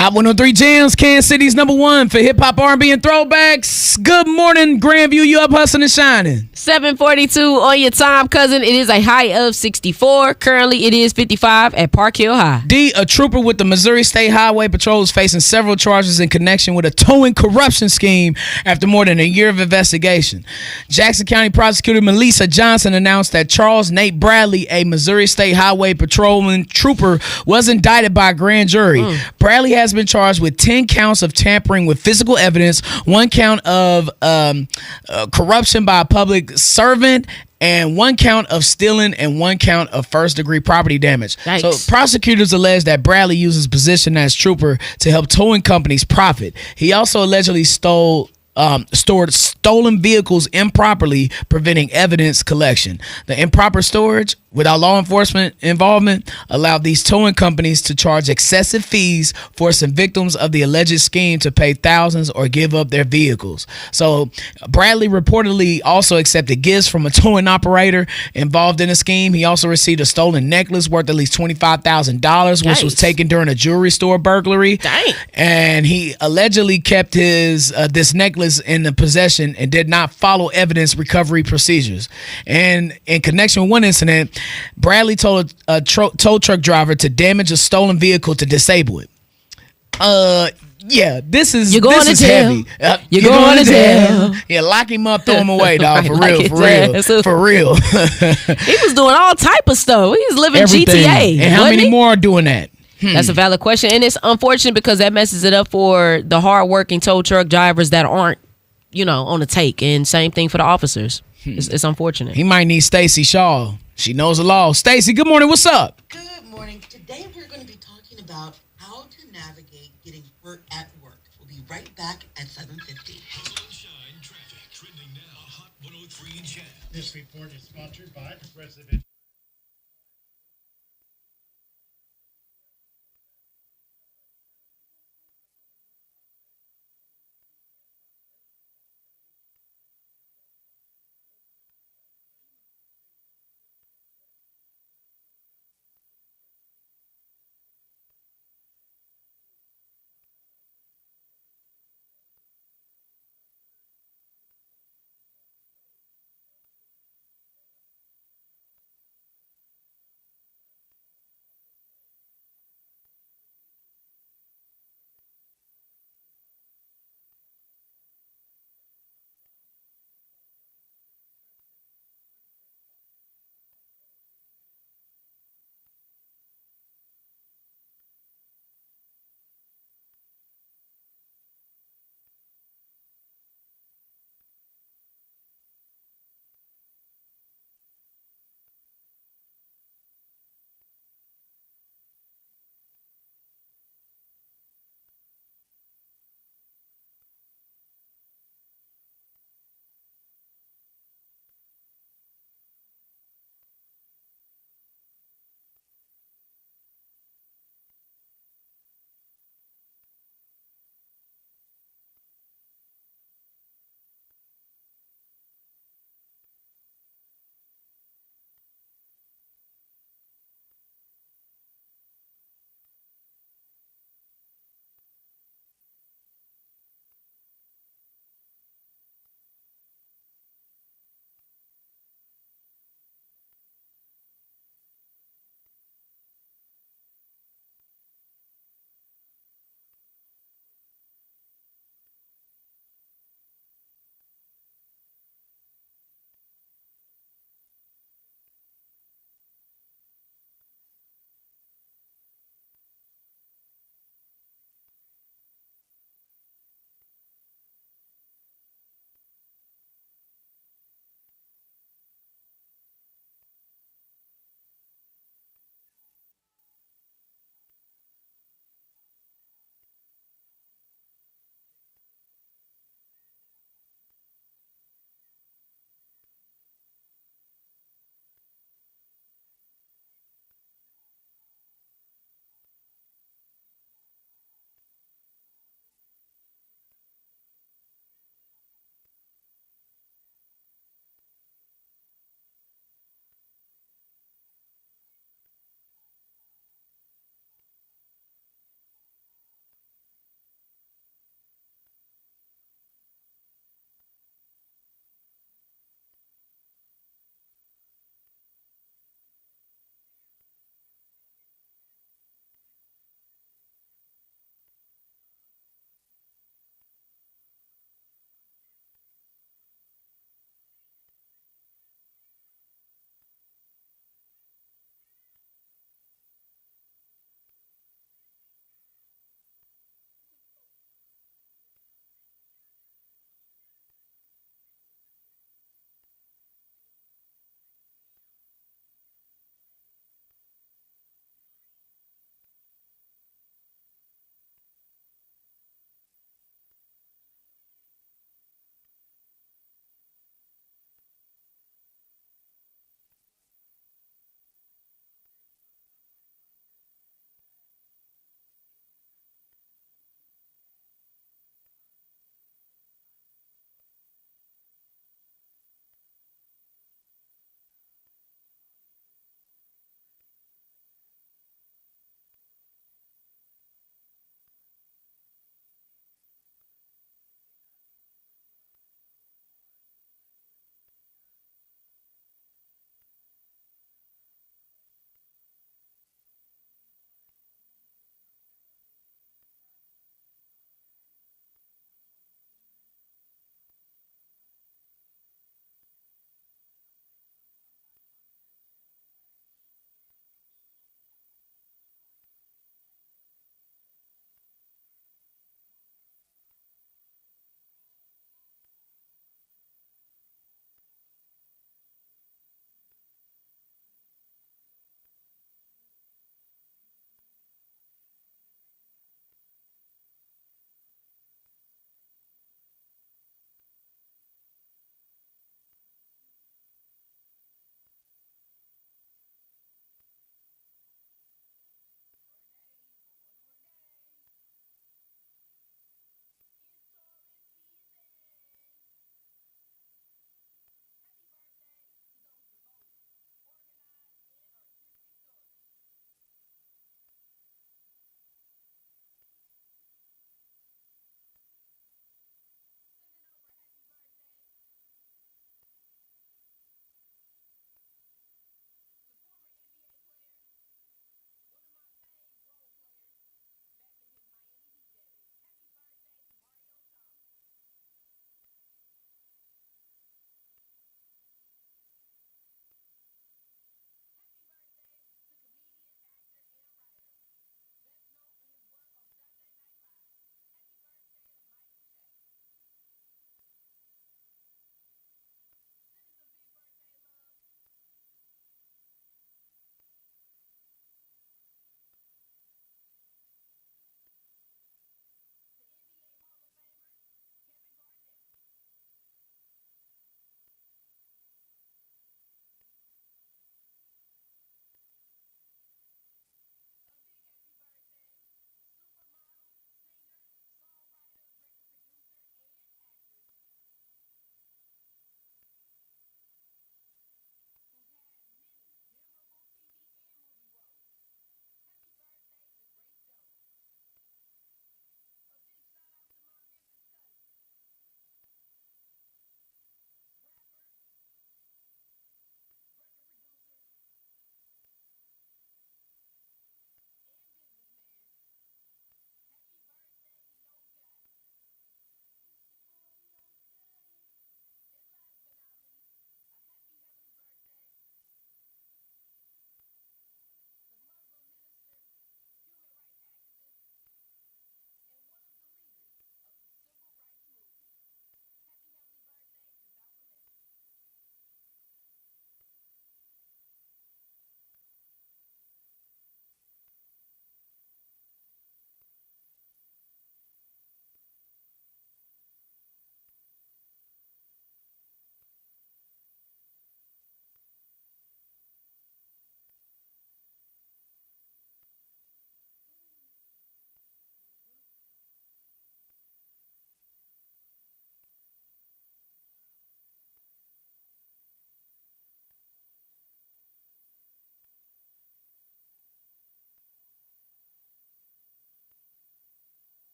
Hot 103 Jams, Kansas City's #1 for hip hop, R&B, and throwbacks. Good morning, Grandview. You up hustling and shining. 7:42 on your time, cousin. It is a high of 64. Currently, it is 55 at Park Hill High. D, a trooper with the Missouri State Highway Patrol is facing several charges in connection with a towing corruption scheme after more than a year of investigation. Jackson County Prosecutor Melissa Johnson announced that Charles Nate Bradley, a Missouri State Highway Patrolman trooper, was indicted by a grand jury. Bradley has been charged with 10 counts of tampering with physical evidence, 1 count of corruption by a public servant, and 1 count of stealing and 1 count of first-degree property damage. Yikes. So prosecutors allege that Bradley uses position as trooper to help towing companies profit. He also allegedly stored stolen vehicles improperly, preventing evidence collection. The improper storage, without law enforcement involvement, allowed these towing companies to charge excessive fees, forcing victims of the alleged scheme to pay thousands or give up their vehicles. So Bradley reportedly also accepted gifts from a towing operator involved in the scheme. He also received a stolen necklace worth at least $25,000, which was taken during a jewelry store burglary. Dang. And he allegedly kept his this necklace in the possession and did not follow evidence recovery procedures. And in connection with one incident, Bradley told a tow truck driver to damage a stolen vehicle to disable it. Yeah, this is You're going this to is jail. heavy. You're going to jail. Yeah, lock him up, throw him away, dog. For Right, real, like for real, his for real. He was doing all type of stuff. He was living Everything. GTA. And how wasn't many he? more are doing that? That's a valid question. And it's unfortunate because that messes it up for the hardworking tow truck drivers that aren't, on the take. And same thing for the officers. It's unfortunate. He might need Stacy Shaw. She knows the law. Stacy, good morning. What's up? Good morning. Today we're going to be talking about how to navigate getting hurt at work. We'll be right back at 7:50. Hustle and Shine traffic trending now. Hot 103 Jam. This report is sponsored by Progressive.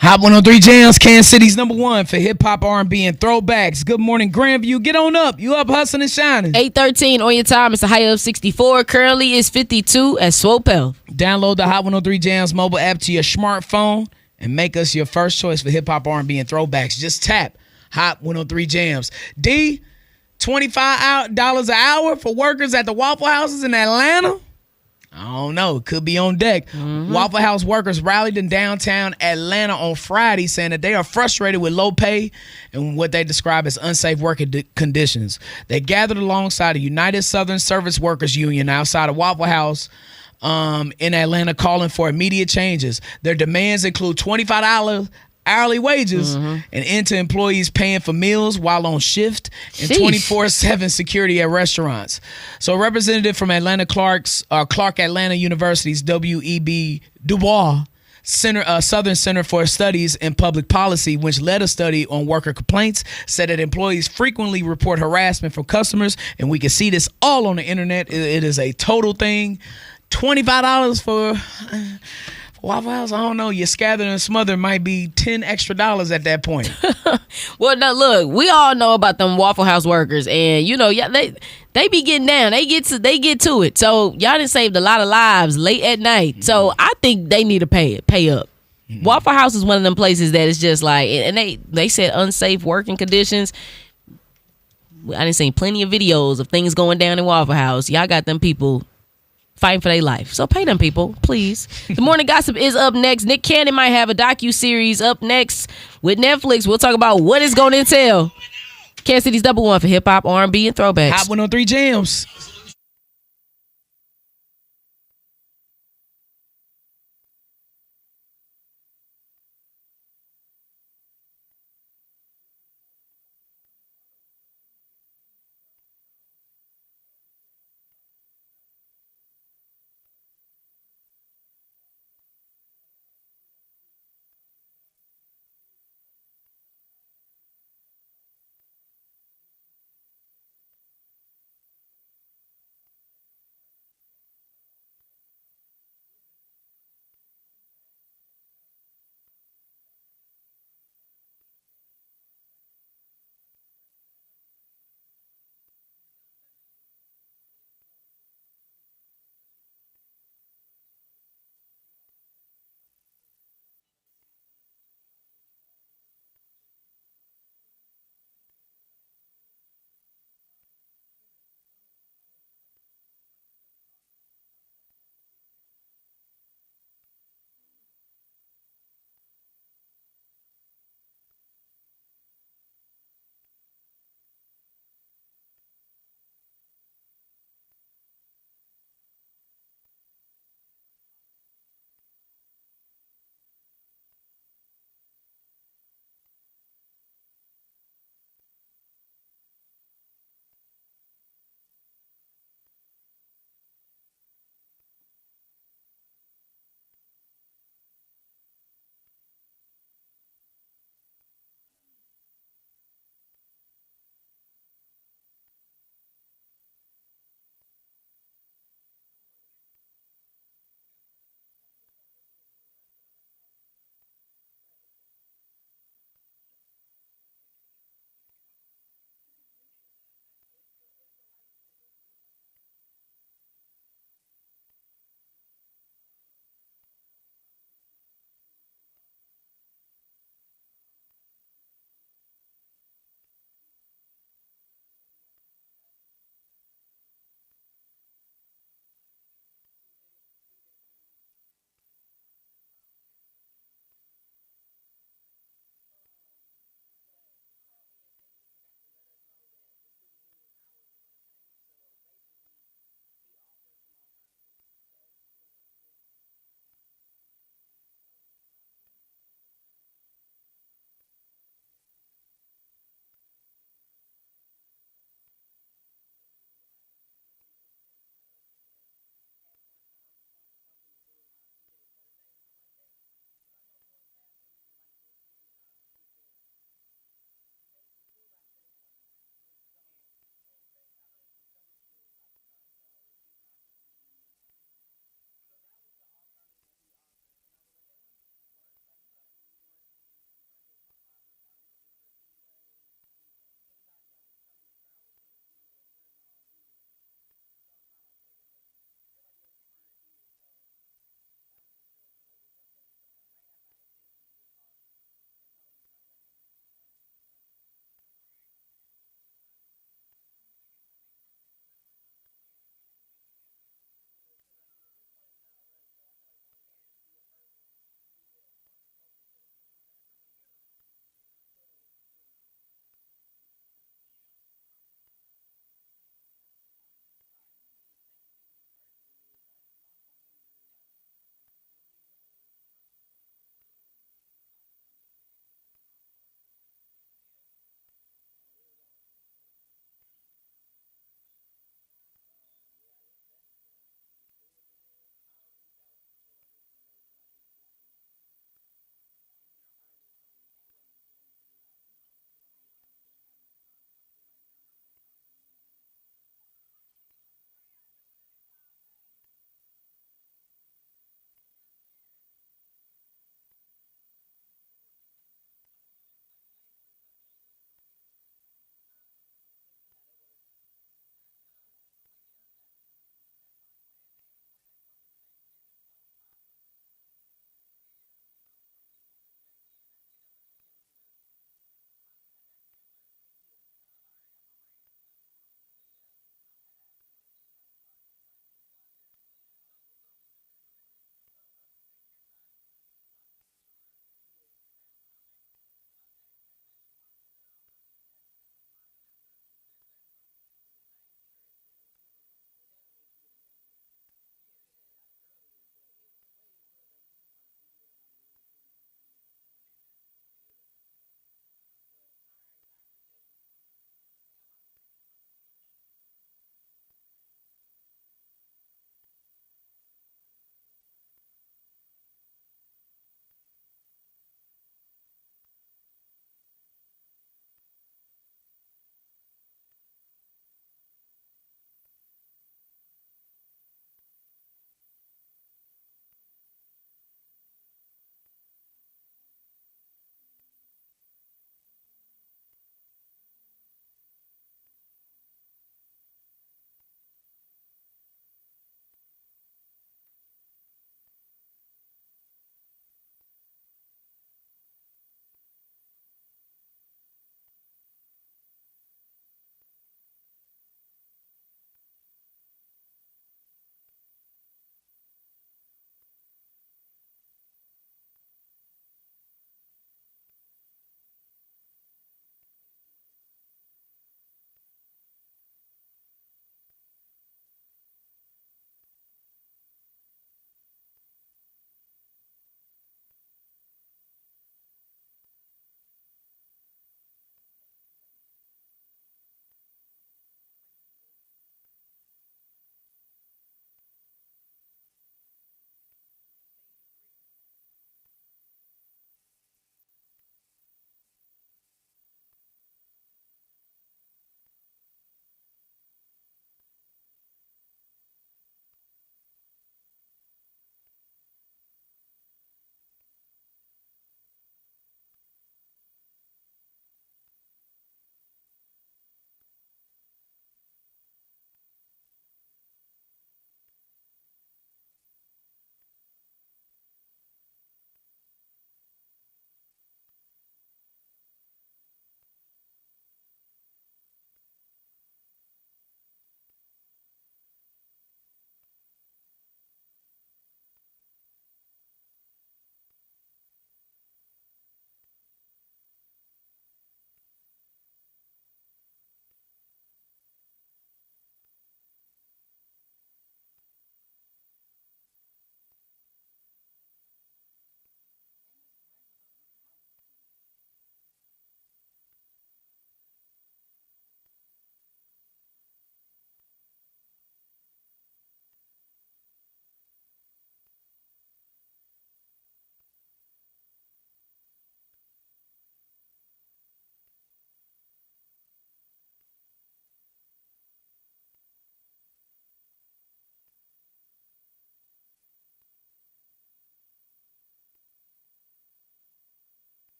Hot 103 Jams, Kansas City's #1 for hip hop, R&B, and throwbacks. Good morning, Grandview. Get on up. You up hustling and shining. 8:13 on your time. It's a high of 64. Currently is 52 at Swopel. Download the Hot 103 Jams mobile app to your smartphone and make us your first choice for hip hop, R&B, and throwbacks. Just tap Hot 103 Jams. D, $25 an hour for workers at the Waffle Houses in Atlanta? I don't know. Could be on deck. Waffle House workers rallied in downtown Atlanta on Friday saying that they are frustrated with low pay and what they describe as unsafe working conditions. They gathered alongside the United Southern Service Workers Union outside of Waffle House in Atlanta calling for immediate changes. Their demands include $25 hourly wages, and end to employees paying for meals while on shift, and 24/7 security at restaurants. So a representative from Atlanta Clark Atlanta University's W.E.B. Du Bois Southern Center for Studies in Public Policy, which led a study on worker complaints, said that employees frequently report harassment from customers, and we can see this all on the internet. It is a total thing. $25 for Waffle House, I don't know. Your scattered and smothered might be $10 extra at that point. Well, now look, we all know about them Waffle House workers, and you know, they be getting down. They get to it. So y'all done saved a lot of lives late at night. So I think they need to pay up. Waffle House is one of them places that is just like, and they said unsafe working conditions. I done seen plenty of videos of things going down in Waffle House. Y'all got them people fighting for their life. So pay them people, please. The Morning Gossip is up next. Nick Cannon might have a docu-series up next with Netflix. We'll talk about what it's going to entail. Kansas City's #1 for hip-hop, R&B, and throwbacks. Hot 103 Jams.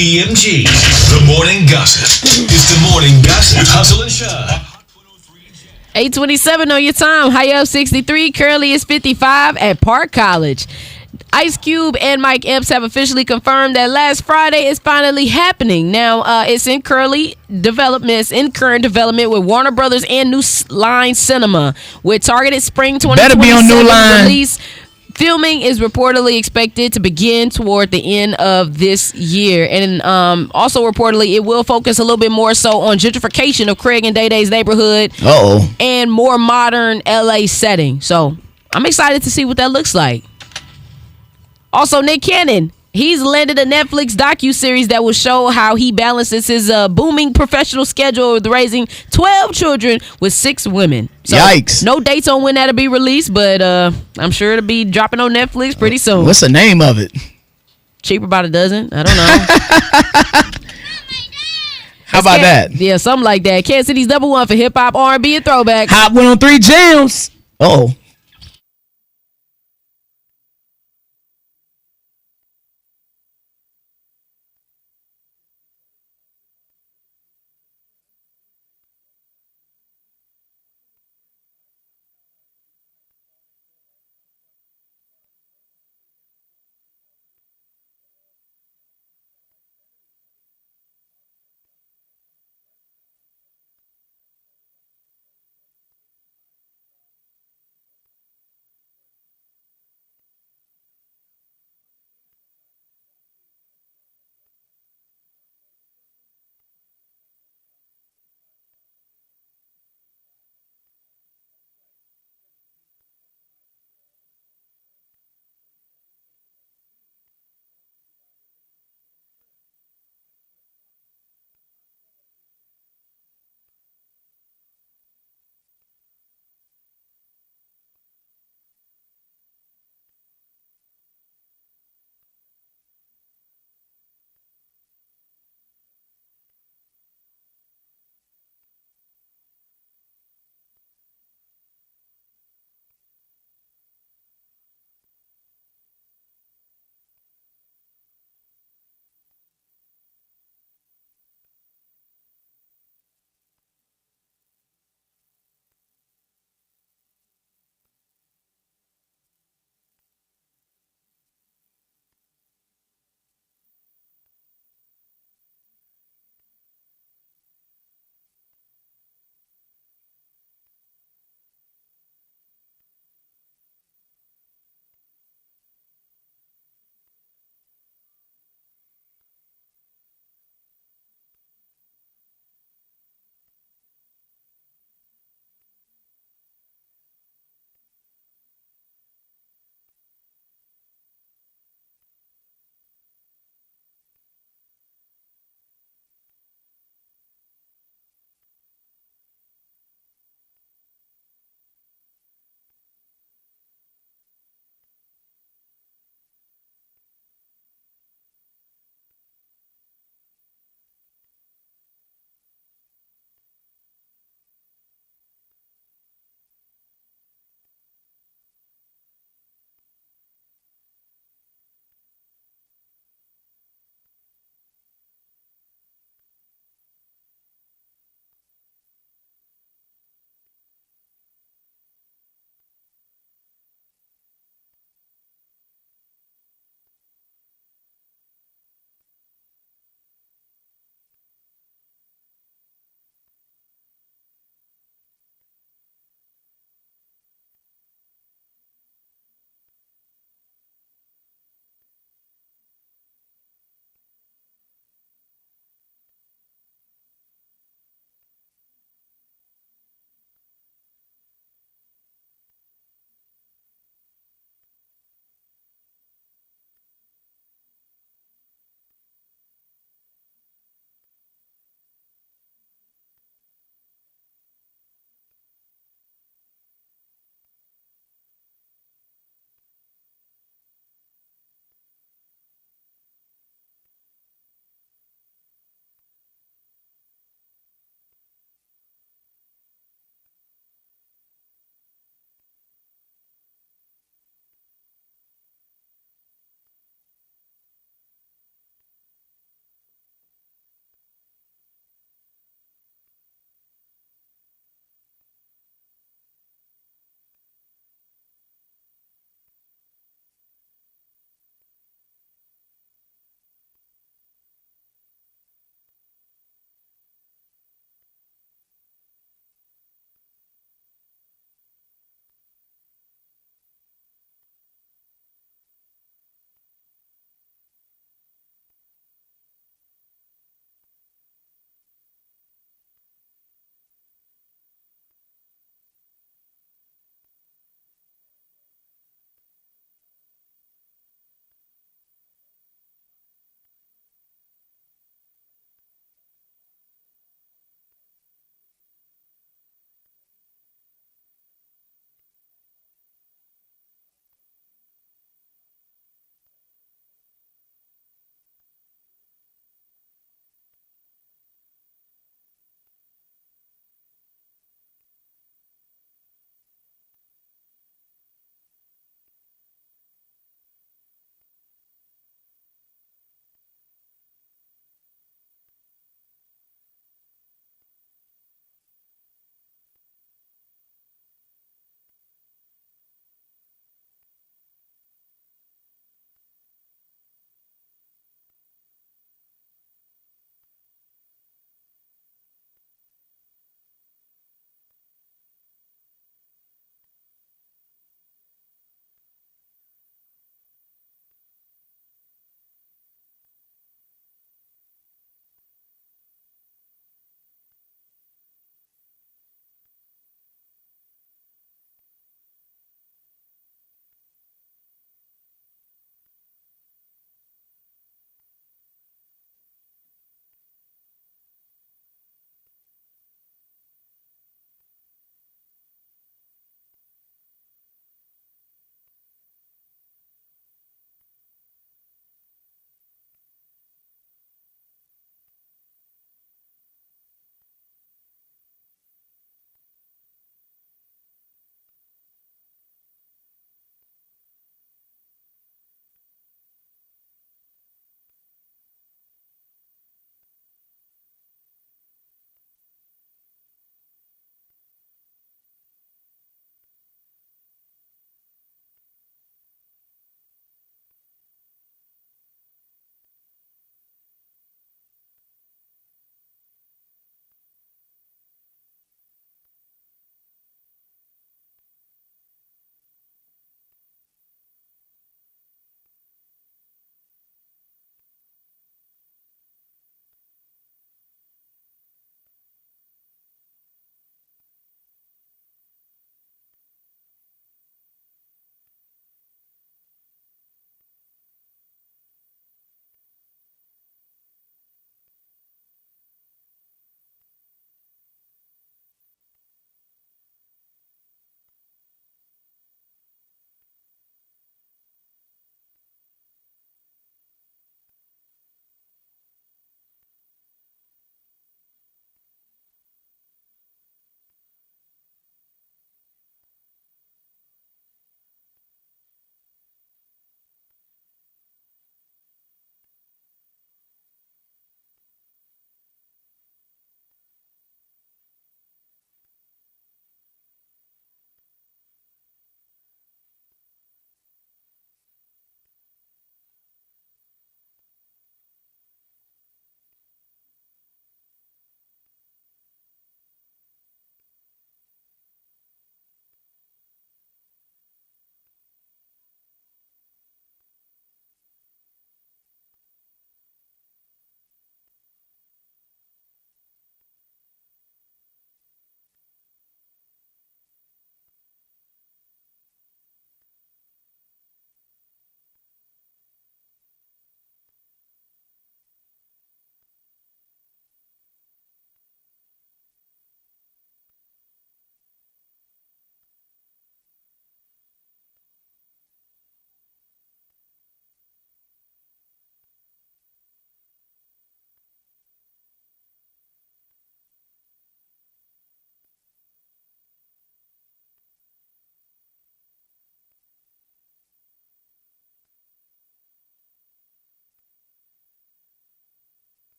TMG, the morning gossip. It's the morning gossip, Hustle and Shine. 8:27 on your time. High up 63. Currently is 55 at Park College. Ice Cube and Mike Epps have officially confirmed that last Friday is finally happening. Now, it's in current development with Warner Brothers and New Line Cinema, with targeted spring 2027 Better be on New Line. release. Filming is reportedly expected to begin toward the end of this year. And also reportedly, it will focus a little bit more so on gentrification of Craig and Day Day's neighborhood. And more modern LA setting. So I'm excited to see what that looks like. Also, Nick Cannon. He's landed a Netflix docuseries that will show how he balances his booming professional schedule with raising 12 children with 6 women. So, yikes. No dates on when that'll be released, but I'm sure it'll be dropping on Netflix pretty soon. What's the name of it? Cheaper by the dozen? I don't know. How about that? Yeah, something like that. Kansas City's #1 for hip-hop, R&B, and throwbacks. Hot 103 Jams. Uh-oh.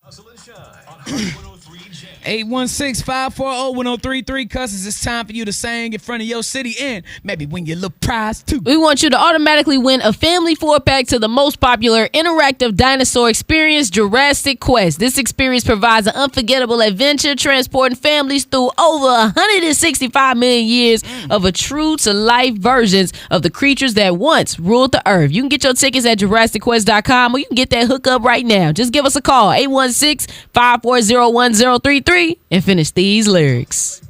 Hustle and Shine on Hot 103 J. 816-540-1033. Cousins, it's time for you to sing in front of your city and maybe win your little prize too. We want you to automatically win a family 4-pack to the most popular interactive dinosaur experience, Jurassic Quest. This experience provides an unforgettable adventure transporting families through over 165 million years of a true-to-life versions of the creatures that once ruled the earth. You can get your tickets at JurassicQuest.com or you can get that hookup right now. Just give us a call, 816-540-1033, and finish these lyrics.